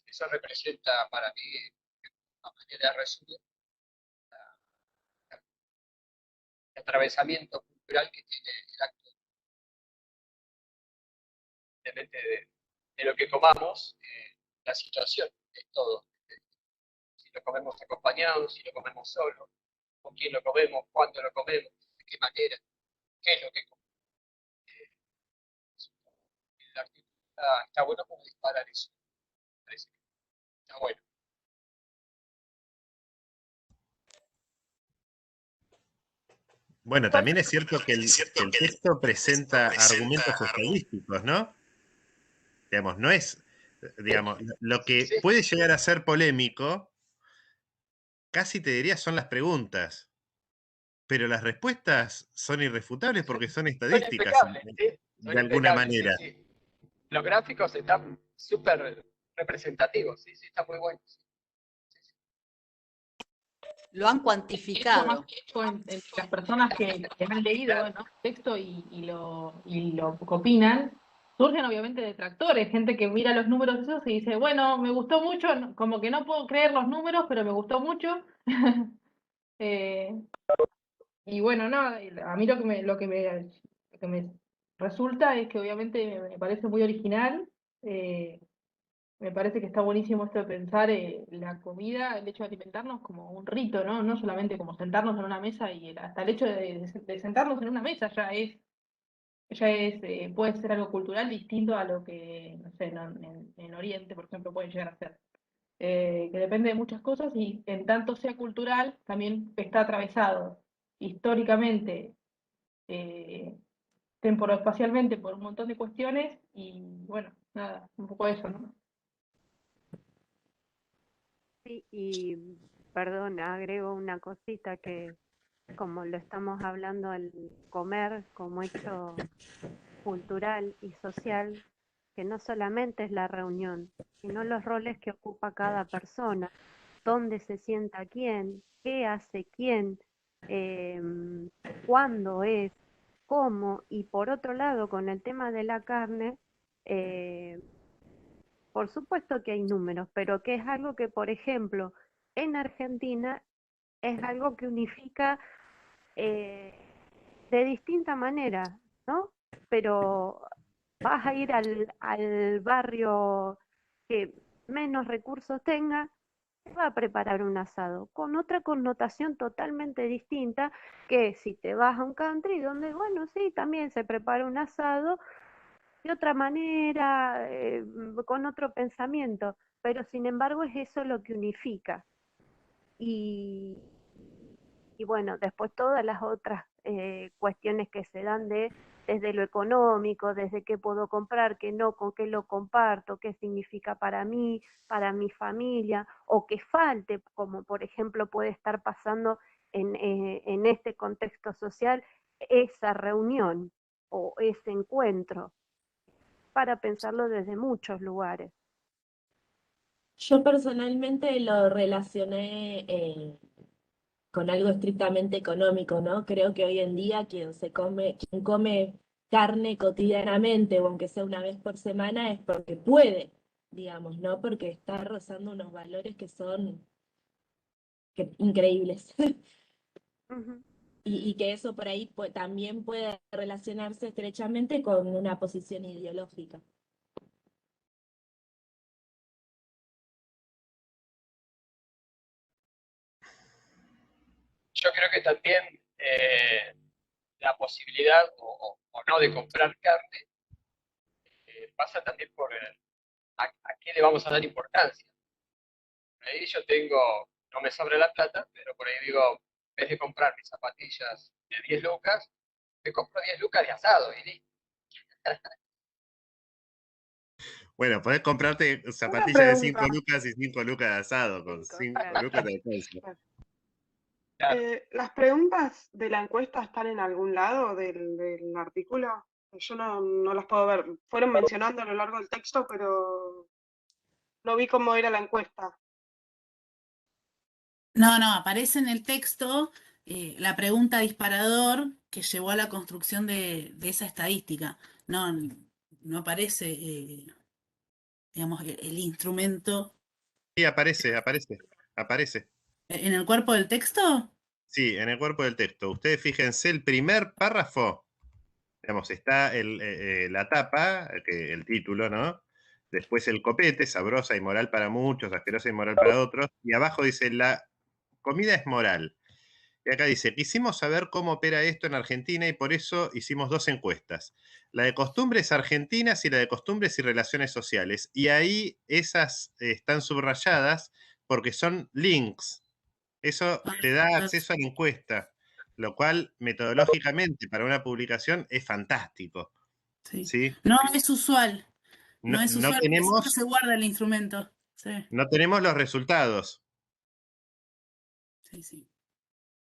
Eso representa para mí, una manera de resumir, el atravesamiento cultural que tiene el acto de lo que comamos, la situación es todo. Si lo comemos acompañados, si lo comemos solo, con quién lo comemos, cuándo lo comemos, de qué manera, qué es lo que comemos. El artículo está bueno como disparar eso. Parece que está bueno. Bueno, también es cierto que el texto presenta argumentos estadísticos, ¿no? Digamos, no es, digamos, lo que Sí. puede llegar a ser polémico, casi te diría son las preguntas, pero las respuestas son irrefutables porque son Son estadísticas impecables, ¿sí? Son de alguna impecables, sí, manera. sí. Los gráficos están súper representativos, sí, sí, está muy bueno. Sí. lo han Eso más cuantificado. que hecho entre las personas que han leído, ¿no?, el texto y lo opinan, surgen obviamente detractores, gente que mira los números esos y dice, bueno, me gustó mucho, como que no puedo creer los números, pero me gustó mucho. Eh, y bueno, no, a mí lo que me resulta es que obviamente me parece muy original. Me parece que está buenísimo esto de pensar la comida, el hecho de alimentarnos como un rito, ¿no? No solamente como sentarnos en una mesa y hasta el hecho de sentarnos en una mesa puede ser algo cultural distinto a lo que, no sé, en Oriente, por ejemplo, puede llegar a ser. Que depende de muchas cosas y en tanto sea cultural, también está atravesado históricamente, eh, temporoespacialmente por un montón de cuestiones y bueno, nada, un poco eso, ¿no? Sí, y perdón, agrego una cosita que como lo estamos hablando al comer como hecho cultural y social, que no solamente es la reunión, sino los roles que ocupa cada persona, dónde se sienta quién, qué hace quién, cuándo es, cómo, y por otro lado, con el tema de la carne, eh, por supuesto que hay números, pero que es algo que, por ejemplo, en Argentina es algo que unifica eh, de distinta manera, ¿no? Pero vas a ir al barrio que menos recursos tenga, va a preparar un asado con otra connotación totalmente distinta que si te vas a un country donde, bueno, sí, también se prepara un asado de otra manera, con otro pensamiento, pero sin embargo es eso lo que unifica. Y, y bueno, después todas las otras cuestiones que se dan desde lo económico, desde qué puedo comprar, qué no, con qué lo comparto, qué significa para mí, para mi familia, o que falte, como por ejemplo puede estar pasando en este contexto social, esa reunión o ese encuentro, para pensarlo desde muchos lugares. Yo personalmente lo relacioné con algo estrictamente económico, ¿no? Creo que hoy en día quien come carne cotidianamente o aunque sea una vez por semana es porque puede, digamos, ¿no? Porque está rozando unos valores que son increíbles. Ujú. Y que eso por ahí también puede relacionarse estrechamente con una posición ideológica. Yo creo que también la posibilidad o no de comprar carne pasa también por a qué le vamos a dar importancia. Ahí yo no me sobra la plata, pero por ahí digo, en vez de comprar mis zapatillas de 10 lucas, me compro 10 lucas de asado y listo. Bueno, podés comprarte Una zapatillas de 5 pregunta. lucas y 5 lucas de asado. Con 5 Claro. lucas te alcanza. Claro. ¿Las preguntas de la encuesta están en algún lado del artículo? Yo no las puedo ver. Fueron mencionando a lo largo del texto, pero no vi cómo era la encuesta. No, aparece en el texto la pregunta disparador que llevó a la construcción de esa estadística. No aparece, digamos, el instrumento Sí, aparece. en el cuerpo del texto. Sí, en el cuerpo del texto. Ustedes fíjense, el primer párrafo, digamos, está la tapa, el título, ¿no? Después el copete, sabrosa y moral para muchos, asquerosa y moral para otros. Y abajo dice, la comida es moral. Y acá dice, quisimos saber cómo opera esto en Argentina y por eso hicimos 2 encuestas. La de costumbres argentinas y la de costumbres y relaciones sociales. Y ahí esas están subrayadas porque son links. Eso te da acceso a la encuesta, lo cual metodológicamente para una publicación es fantástico. Sí. ¿Sí? No es usual, No, porque siempre se guarda el instrumento. Sí, no tenemos los resultados, sí.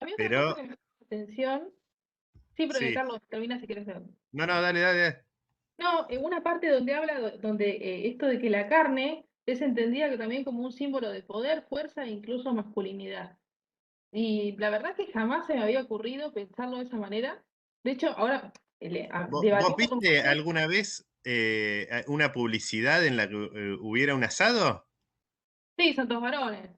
A mí otra pero cosa que me llama la atención, sí, pero sí. Carlos, termina si quieres. No, dale. No, en una parte donde habla, donde esto de que la carne es entendida que también como un símbolo de poder, fuerza e incluso masculinidad. Y la verdad que jamás se me había ocurrido pensarlo de esa manera. De hecho, ahora ¿Vos debatiendo con viste ustedes, alguna vez una publicidad en la que hubiera un asado? sí, Santos Varones.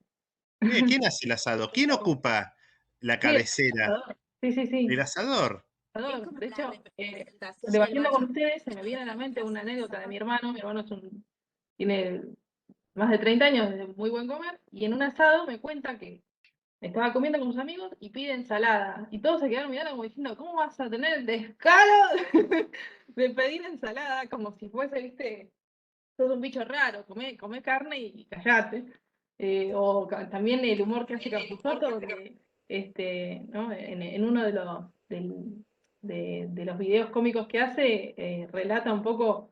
¿Quién hace el asado? ¿Quién ocupa la Sí, el cabecera? asador. Sí, sí, ¿El sí. asador? Es Asador. como De la hecho, representación del debatiendo con macho. ustedes, se me viene a la mente una anécdota de mi hermano. Mi hermano tiene más de 30 años de muy buen comer, y en un asado me cuenta que estaba comiendo con sus amigos y pide ensalada. Y todos se quedaron mirando como diciendo, ¿cómo vas a tener el descaro de pedir ensalada? Como si fuese, viste, sos un bicho raro, come carne y callate. También el humor que hace Capusotto, donde ¿no? En uno de los videos cómicos que hace, relata un poco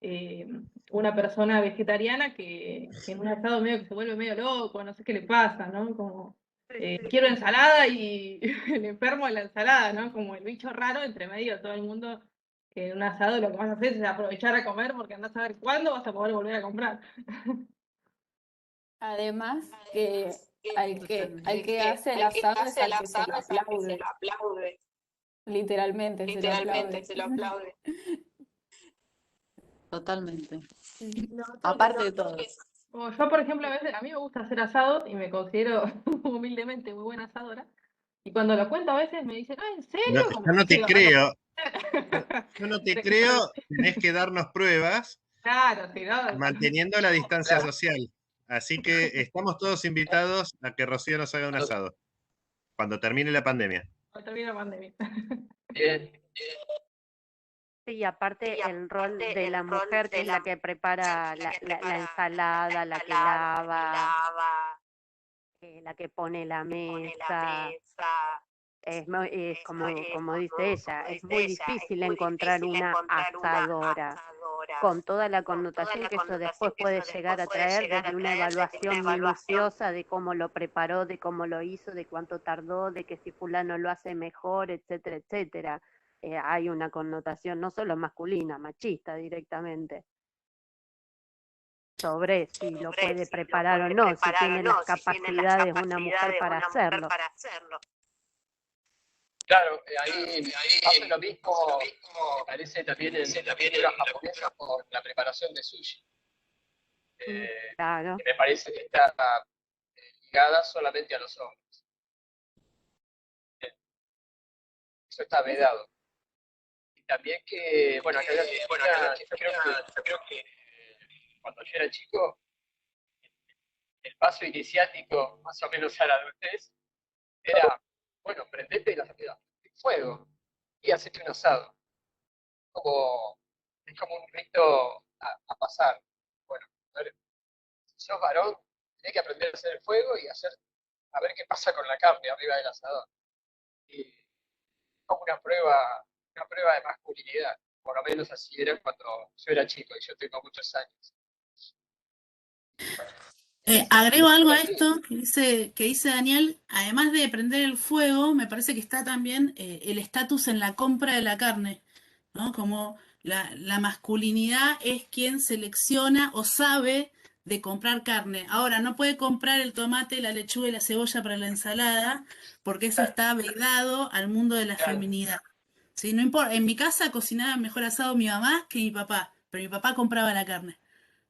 eh, una persona vegetariana que en un asado medio que se vuelve medio loco, no sé qué le pasa, ¿no? Como quiero ensalada y el enfermo de la ensalada, ¿no? Como el bicho raro entre medio de todo el mundo, que en un asado lo que vas a hacer es aprovechar a comer porque andás a ver cuándo vas a poder volver a comprar. Además, que al que hace el asado es al que se lo aplaude. Literalmente se lo aplaude. Totalmente. No, todo Aparte de todo. Como yo, por ejemplo, a mí me gusta hacer asados y me considero humildemente muy buena asadora. Y cuando lo cuento a veces me dicen, ¿en No, serio? Como yo no si te lo creo. Yo no te Pero creo. Tenés que darnos pruebas claro, si no, manteniendo la distancia social. Así que estamos todos invitados a que Rocío nos haga un asado cuando termine la pandemia. no termina la pandemia. Bien. Y aparte el rol de la mujer, que es la que prepara la ensalada, la que lava, la que pone la mesa. Es como dice ella, es muy difícil encontrar una asadora, con toda la connotación que eso después puede llegar a traer desde una evaluación minuciosa de cómo lo preparó, de cómo lo hizo, de cuánto tardó, de que si fulano lo hace mejor, etcétera, etcétera. Hay una connotación no solo masculina, machista directamente, sobre si lo puede preparar o no, si tiene las capacidades una mujer para hacerlo. Claro, ahí pasa lo mismo, me parece también en la cultura japonesa con la preparación de sushi. Claro. Que me parece que está ligada solamente a los hombres. Eso está vedado. Y también que, bueno, acá en Argentina, yo creo que cuando yo era chico, el paso iniciático, más o menos a la adultez, era, bueno, prendete el fuego y hacete un asado. Es como un rito a pasar. Bueno, a ver, si sos varón, tenés que aprender a hacer el fuego y a ver qué pasa con la carne arriba del asador. Y como una prueba de masculinidad. Por lo menos así era cuando yo era chico y yo tengo muchos años. Agrego algo a esto que dice Daniel, además de prender el fuego, me parece que está también el estatus en la compra de la carne, ¿no? Como la masculinidad es quien selecciona o sabe de comprar carne. Ahora, no puede comprar el tomate, la lechuga y la cebolla para la ensalada, porque eso está vedado al mundo de la feminidad. ¿Sí? No importa, en mi casa cocinaba mejor asado mi mamá que mi papá, pero mi papá compraba la carne.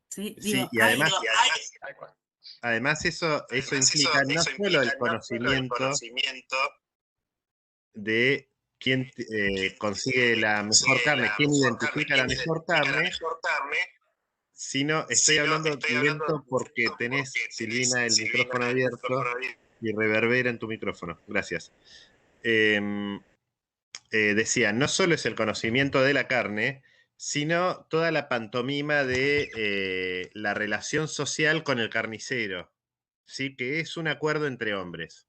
¿Sí? Sí, y además eso implica no solo el conocimiento de quién consigue la mejor carne, quién identifica la mejor carne, sino estoy hablando lento porque tenés, Silvina, el micrófono abierto y reverbera en tu micrófono. Gracias. Decía, no solo es el conocimiento de la carne, sino toda la pantomima de la relación social con el carnicero, ¿sí? Que es un acuerdo entre hombres,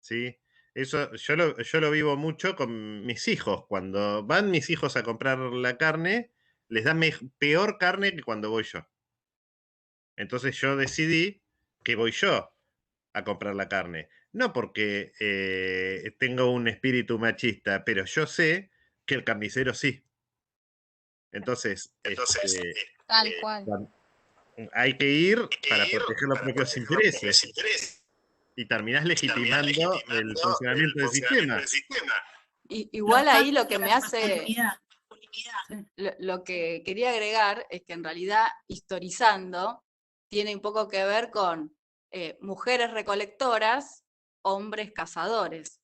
¿sí? Eso yo lo vivo mucho con mis hijos. Cuando van mis hijos a comprar la carne, les dan peor carne que cuando voy yo. Entonces yo decidí que voy yo a comprar la carne. No porque tengo un espíritu machista, pero yo sé que el carnicero sí. Entonces, Tal cual. hay que ir para proteger los propios intereses. Y terminás legitimando el funcionamiento del sistema. Igual ahí lo que me hace, masculinidad. lo que quería agregar es que en realidad historizando tiene un poco que ver con mujeres recolectoras, hombres cazadores,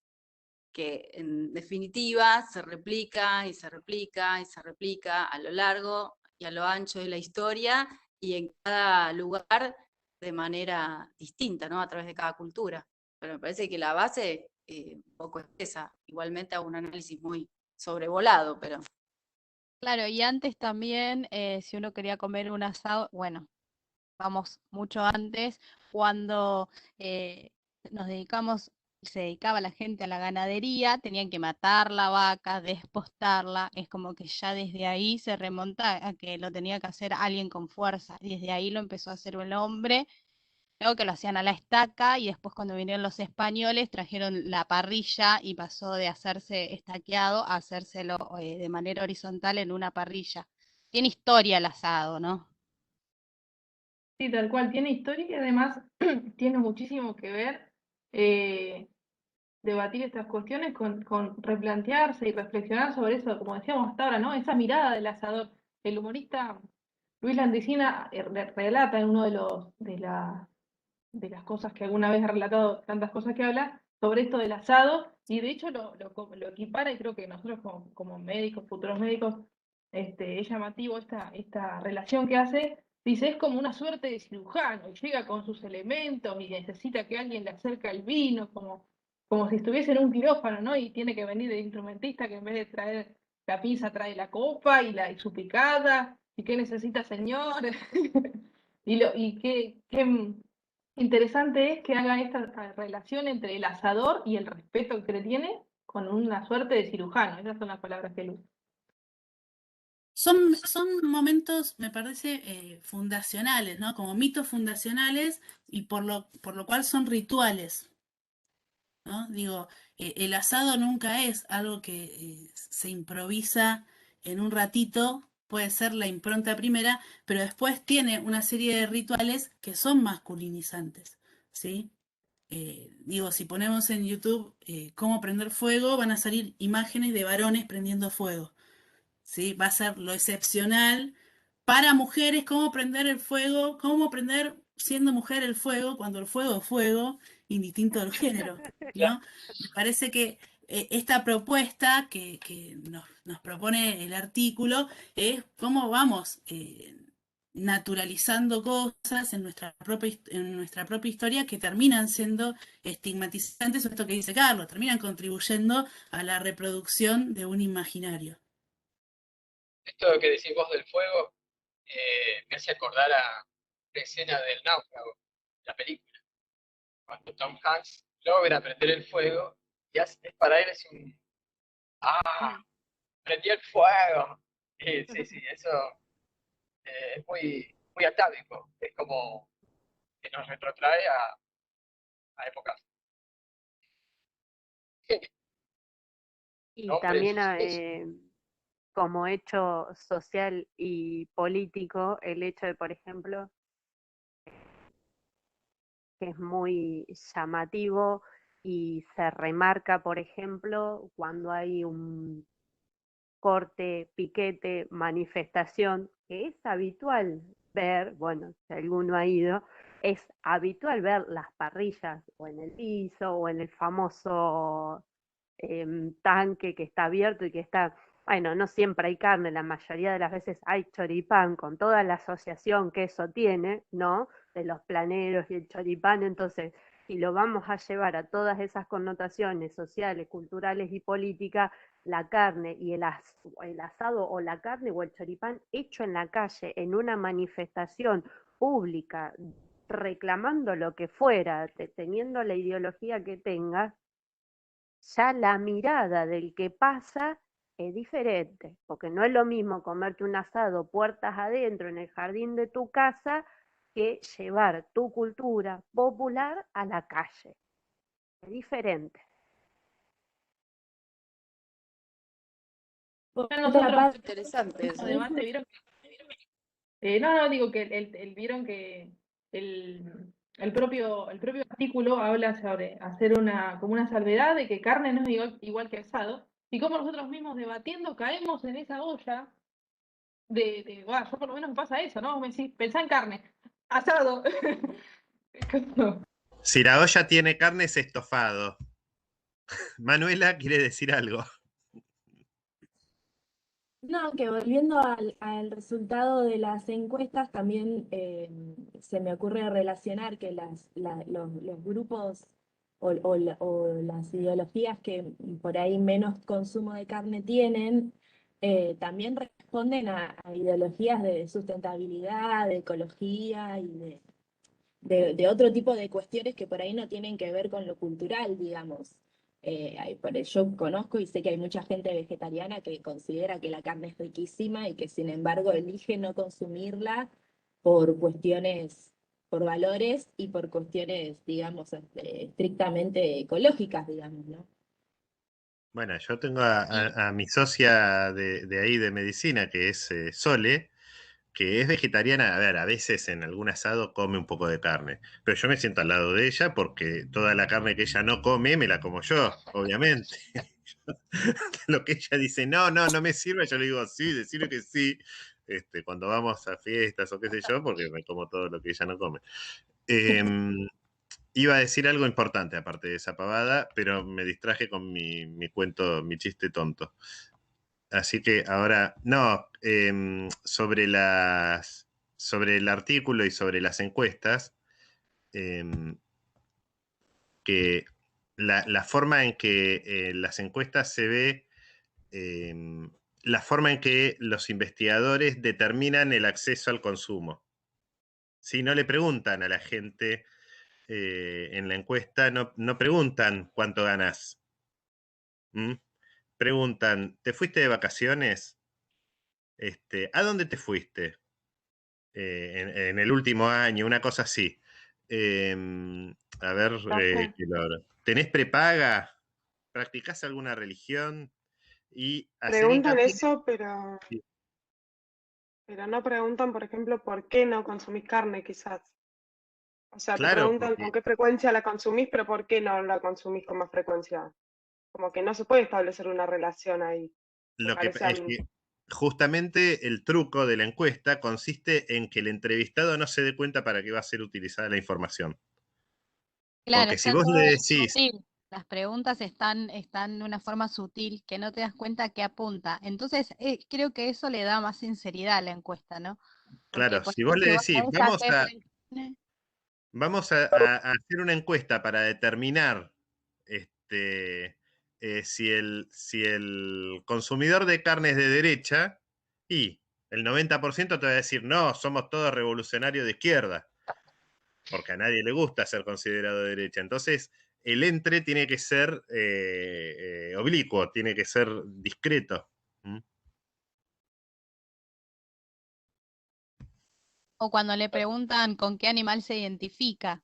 que en definitiva se replica y se replica y se replica a lo largo y a lo ancho de la historia y en cada lugar de manera distinta, ¿no? A través de cada cultura. Pero me parece que la base un poco es esa. Igualmente hago un análisis muy sobrevolado, pero... Claro, y antes también, si uno quería comer un asado, bueno, vamos mucho antes, cuando nos dedicamos, se dedicaba la gente a la ganadería, tenían que matar la vaca, despostarla, es como que ya desde ahí se remonta a que lo tenía que hacer alguien con fuerza, y desde ahí lo empezó a hacer el hombre, luego que lo hacían a la estaca, y después cuando vinieron los españoles trajeron la parrilla y pasó de hacerse estaqueado a hacérselo de manera horizontal en una parrilla. Tiene historia el asado, ¿no? Sí, tal cual, tiene historia y además tiene muchísimo que ver debatir estas cuestiones con replantearse y reflexionar sobre eso, como decíamos hasta ahora, ¿no? Esa mirada del asador. El humorista Luis Landicina relata en uno de las cosas que alguna vez ha relatado, tantas cosas que habla, sobre esto del asado, y de hecho lo equipara, y creo que nosotros como médicos, futuros médicos, es llamativo esta relación que hace. Dice, es como una suerte de cirujano, y llega con sus elementos y necesita que alguien le acerque el vino, como si estuviese en un quirófano, ¿no? Y tiene que venir el instrumentista que en vez de traer la pinza trae la copa y su picada. ¿Y qué necesita, señor? y qué interesante es que haga esta relación entre el asador y el respeto que le tiene con una suerte de cirujano. Esas son las palabras que él usa. Son momentos, me parece, fundacionales, ¿no? Como mitos fundacionales y por lo cual son rituales, ¿no? Digo, el asado nunca es algo que se improvisa en un ratito, puede ser la impronta primera, pero después tiene una serie de rituales que son masculinizantes, ¿sí? Digo, si ponemos en YouTube cómo prender fuego, van a salir imágenes de varones prendiendo fuego. ¿Sí? Va a ser lo excepcional para mujeres, cómo prender el fuego, cómo prender siendo mujer el fuego, cuando el fuego es fuego, indistinto del género, ¿no? Me parece que esta propuesta que nos propone el artículo es cómo vamos naturalizando cosas en nuestra propia historia que terminan siendo estigmatizantes, o esto que dice Carlos, terminan contribuyendo a la reproducción de un imaginario. Esto que decís vos del fuego me hace acordar a la escena del náufrago, la película, cuando Tom Hanks logra prender el fuego y para él es un ¡ah! ¡Prendí el fuego! Sí, eso es muy atávico, es como que nos retrotrae a épocas. Y Hombres, también como hecho social y político, el hecho de, por ejemplo, que es muy llamativo y se remarca, por ejemplo, cuando hay un corte, piquete, manifestación, que es habitual ver, bueno, si alguno ha ido, es habitual ver las parrillas o en el piso o en el famoso tanque que está abierto y que está, bueno, no siempre hay carne, la mayoría de las veces hay choripán, con toda la asociación que eso tiene, ¿no? De los planeros y el choripán, entonces, si lo vamos a llevar a todas esas connotaciones sociales, culturales y políticas, la carne y el asado o la carne o el choripán hecho en la calle, en una manifestación pública, reclamando lo que fuera, teniendo la ideología que tengas, ya la mirada del que pasa es diferente, porque no es lo mismo comerte un asado puertas adentro en el jardín de tu casa que llevar tu cultura popular a la calle. Es diferente. Nosotros, Interesante eso. debate, ¿vieron? No, digo que vieron que el propio artículo habla sobre hacer como una salvedad de que carne no es igual que asado, y cómo nosotros mismos debatiendo caemos en esa olla yo por lo menos me pasa eso, ¿no? Vos me decís, pensá en carne, asado. Es como- Si la olla tiene carne es estofado. Manuela quiere decir algo. No, que volviendo al resultado de las encuestas, también se me ocurre relacionar que los grupos o las ideologías que por ahí menos consumo de carne tienen, también responden a ideologías de sustentabilidad, de ecología y de otro tipo de cuestiones que por ahí no tienen que ver con lo cultural, digamos. Yo conozco y sé que hay mucha gente vegetariana que considera que la carne es riquísima y que sin embargo elige no consumirla por cuestiones, por valores y por cuestiones, digamos, estrictamente ecológicas, digamos, ¿no? Bueno, yo tengo a mi socia de ahí de medicina, que es Sole, que es vegetariana. A ver, a veces en algún asado come un poco de carne, pero yo me siento al lado de ella porque toda la carne que ella no come me la como yo, obviamente. Lo que ella dice, no, no, no me sirve, yo le digo, sí, decirle que sí, cuando vamos a fiestas o qué sé yo, porque me como todo lo que ella no come. Iba a decir algo importante aparte de esa pavada, pero me distraje con mi cuento, mi chiste tonto. Así que ahora, no, sobre el artículo y sobre las encuestas, que la forma en que las encuestas se ve, la forma en que los investigadores determinan el acceso al consumo. Si no le preguntan a la gente en la encuesta, no preguntan cuánto ganas. Preguntan, ¿te fuiste de vacaciones? ¿A dónde te fuiste? En el último año, una cosa así. A ver, Profe, ¿tenés prepaga? ¿Practicás alguna religión? Y hacer preguntan hincapié. eso, pero no preguntan, por ejemplo, por qué no consumís carne, quizás. O sea, te Claro, preguntan con porque qué frecuencia la consumís, pero por qué no la consumís con más frecuencia. Como que no se puede establecer una relación ahí. Me lo que parece a es mí. que justamente el truco de la encuesta consiste en que el entrevistado no se dé cuenta para qué va a ser utilizada la información. Claro, Porque si está vos le todo decís, sutil. Las preguntas están de una forma sutil que no te das cuenta que apunta. Entonces, creo que eso le da más sinceridad a la encuesta, ¿no? Porque, claro, por si vos ejemplo, le si vos decís, sabés a qué pregunta. vamos a hacer una encuesta para determinar si el consumidor de carne es de derecha, y el 90% te va a decir, no, somos todos revolucionarios de izquierda, porque a nadie le gusta ser considerado de derecha. Entonces, el entre tiene que ser oblicuo, tiene que ser discreto. ¿Mm? O cuando le preguntan con qué animal se identifica.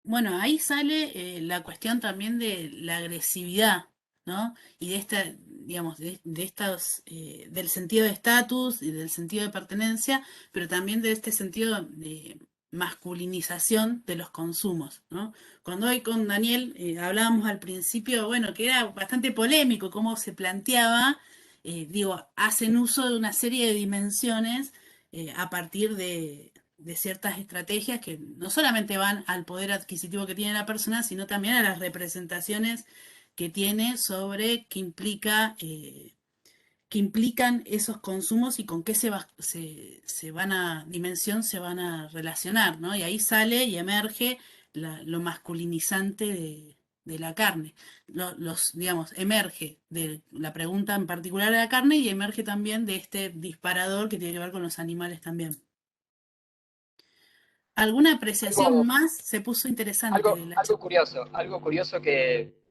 Bueno, ahí sale la cuestión también de la agresividad, ¿no? Y de esta, digamos, de estos, del sentido de estatus y del sentido de pertenencia, pero también de este sentido de masculinización de los consumos, ¿no? Cuando hoy con Daniel hablábamos al principio, bueno, que era bastante polémico cómo se planteaba, digo, hacen uso de una serie de dimensiones a partir de ciertas estrategias que no solamente van al poder adquisitivo que tiene la persona, sino también a las representaciones que tiene sobre qué implican esos consumos y con qué se van a, dimensión se van a relacionar, ¿no? Y ahí sale y emerge lo masculinizante de la carne. Digamos, emerge de la pregunta en particular de la carne y emerge también de este disparador que tiene que ver con los animales también. ¿Alguna apreciación Algo, más? Se puso interesante de la charla. algo curioso que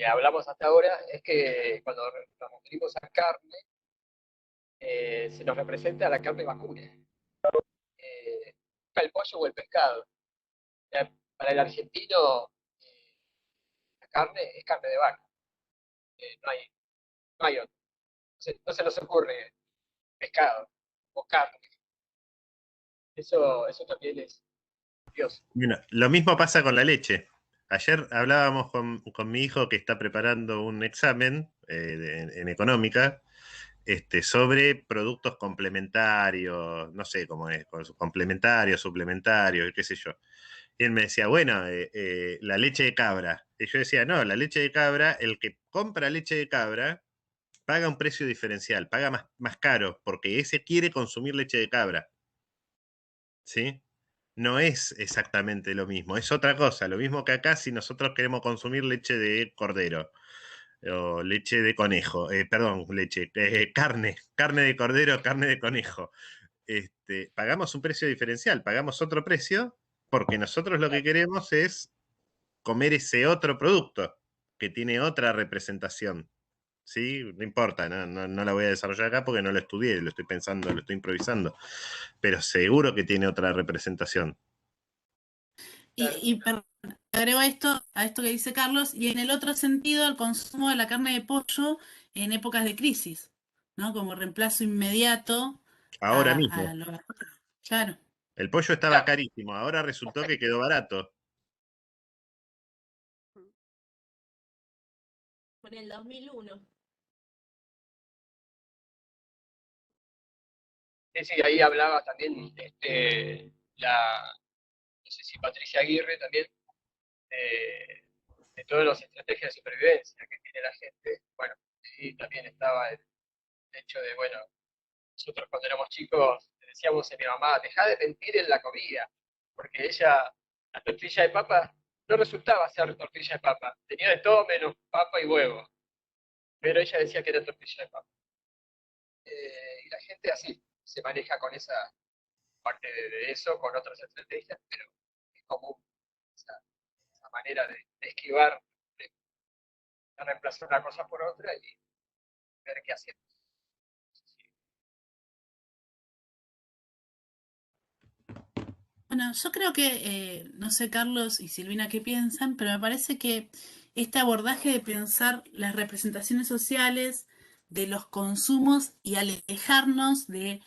hablamos hasta ahora es que cuando nos referimos a carne, se nos representa la carne vacuna, eh, el pollo o el pescado. Para el argentino, la carne es carne de vaca. No hay no hay otro. No se nos ocurre pescado o carne. Eso también es Dios. Bueno, lo mismo pasa con la leche. Ayer hablábamos con mi hijo que está preparando un examen en económica sobre productos complementarios, no sé cómo es, con sus complementarios, suplementarios, qué sé yo. Y él me decía, bueno, la leche de cabra. Y yo decía, no, la leche de cabra, el que compra leche de cabra paga un precio diferencial, paga más caro, porque ese quiere consumir leche de cabra. ¿Sí? No es exactamente lo mismo, es otra cosa. Lo mismo que acá si nosotros queremos consumir leche de cordero o leche de conejo, perdón, carne de cordero, carne de conejo. Pagamos un precio diferencial, pagamos otro precio porque nosotros lo que queremos es comer ese otro producto que tiene otra representación. ¿Sí? No importa, no la voy a desarrollar acá porque no lo estudié, lo estoy pensando, lo estoy improvisando, pero seguro que tiene otra representación. Y perdón, agrego a esto que dice Carlos, y en el otro sentido, el consumo de la carne de pollo en épocas de crisis, ¿no? Como reemplazo inmediato Ahora a mismo. lo claro. El pollo estaba carísimo, ahora resultó que quedó barato. Con el 2001. Sí, ahí hablaba también no sé si Patricia Aguirre también, de todas las estrategias de supervivencia que tiene la gente. Bueno, sí, también estaba el hecho de, bueno, nosotros cuando éramos chicos le decíamos a mi mamá, dejá de mentir en la comida, porque ella, la tortilla de papa, no resultaba ser tortilla de papa, tenía de todo menos papa y huevo, pero ella decía que era tortilla de papa. Y la gente así se maneja con esa parte de eso, con otras estrategias, pero es común esa manera de esquivar, de reemplazar una cosa por otra y ver qué hacemos. Bueno, yo creo que, no sé Carlos y Silvina qué piensan, pero me parece que este abordaje de pensar las representaciones sociales de los consumos y alejarnos de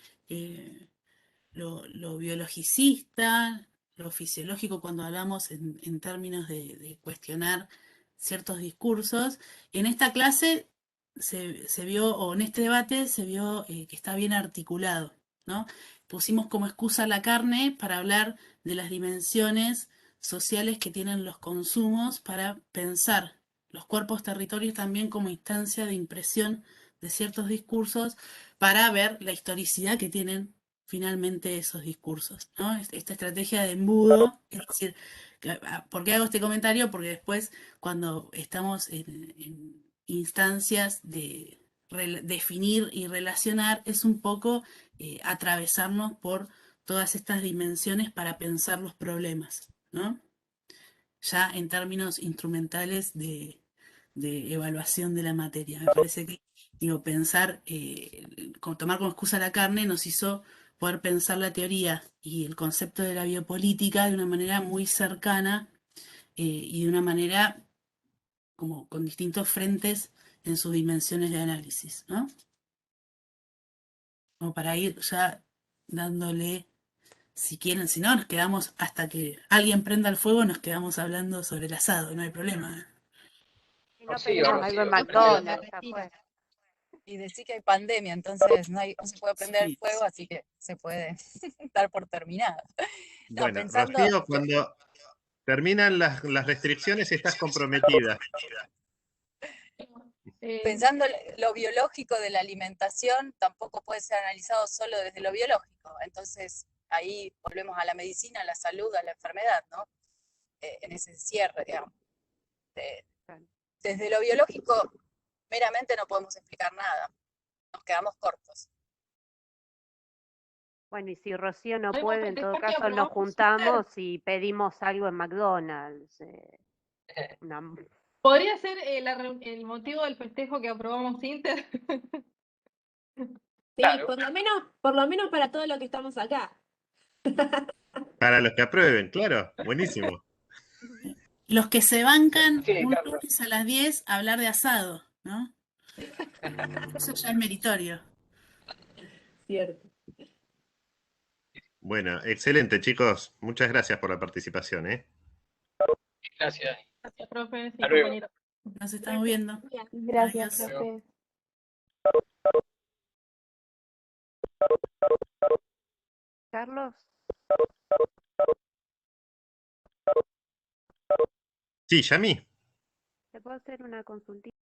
lo biologicista, lo fisiológico cuando hablamos en términos de cuestionar ciertos discursos, en esta clase se vio, o en este debate se vio que está bien articulado, ¿no? Pusimos como excusa la carne para hablar de las dimensiones sociales que tienen los consumos para pensar los cuerpos territorios también como instancia de impresión de ciertos discursos para ver la historicidad que tienen finalmente esos discursos, ¿no? Esta estrategia de embudo, es decir, ¿por qué hago este comentario? Porque después cuando estamos en instancias de definir y relacionar, es un poco atravesarnos por todas estas dimensiones para pensar los problemas, ¿no? Ya en términos instrumentales de evaluación de la materia. Me parece que, digo, pensar, tomar como excusa la carne nos hizo poder pensar la teoría y el concepto de la biopolítica de una manera muy cercana y de una manera como con distintos frentes en sus dimensiones de análisis, ¿no? Como para ir ya dándole, si quieren, si no, nos quedamos hasta que alguien prenda el fuego, nos quedamos hablando sobre el asado, no hay problema. Y no Rocío, pedimos algo en Rocío, McDonald's, ya fue. Y decir que hay pandemia, entonces no se puede prender el Sí. fuego, así que se puede dar por terminada. No, Bueno, pensando, Rocío, cuando terminan las restricciones estás comprometida. pensando lo biológico de la alimentación, tampoco puede ser analizado solo desde lo biológico. Entonces, ahí volvemos a la medicina, a la salud, a la enfermedad, ¿no? En ese cierre, digamos. Desde lo biológico, meramente no podemos explicar nada. Nos quedamos cortos. Bueno, y si Rocío no Podemos puede, en todo festejar que caso nos aprobamos juntamos y pedimos algo en McDonald's. ¿Podría ser el motivo del festejo que aprobamos Inter? Sí, Claro. por lo menos para todo lo que estamos acá. Para los que aprueben, claro, buenísimo. Los que se bancan Sí, un Carlos. lunes a las 10 a hablar de asado, ¿no? Eso ya es meritorio. Cierto. Bueno, excelente, chicos. Muchas gracias por la participación, ¿eh? Gracias. Gracias, profe. Sí, Hasta luego. compañero. Nos estamos viendo. Gracias, Adiós. profe. Carlos, Sí, Yami. ¿te puedo hacer una consultita?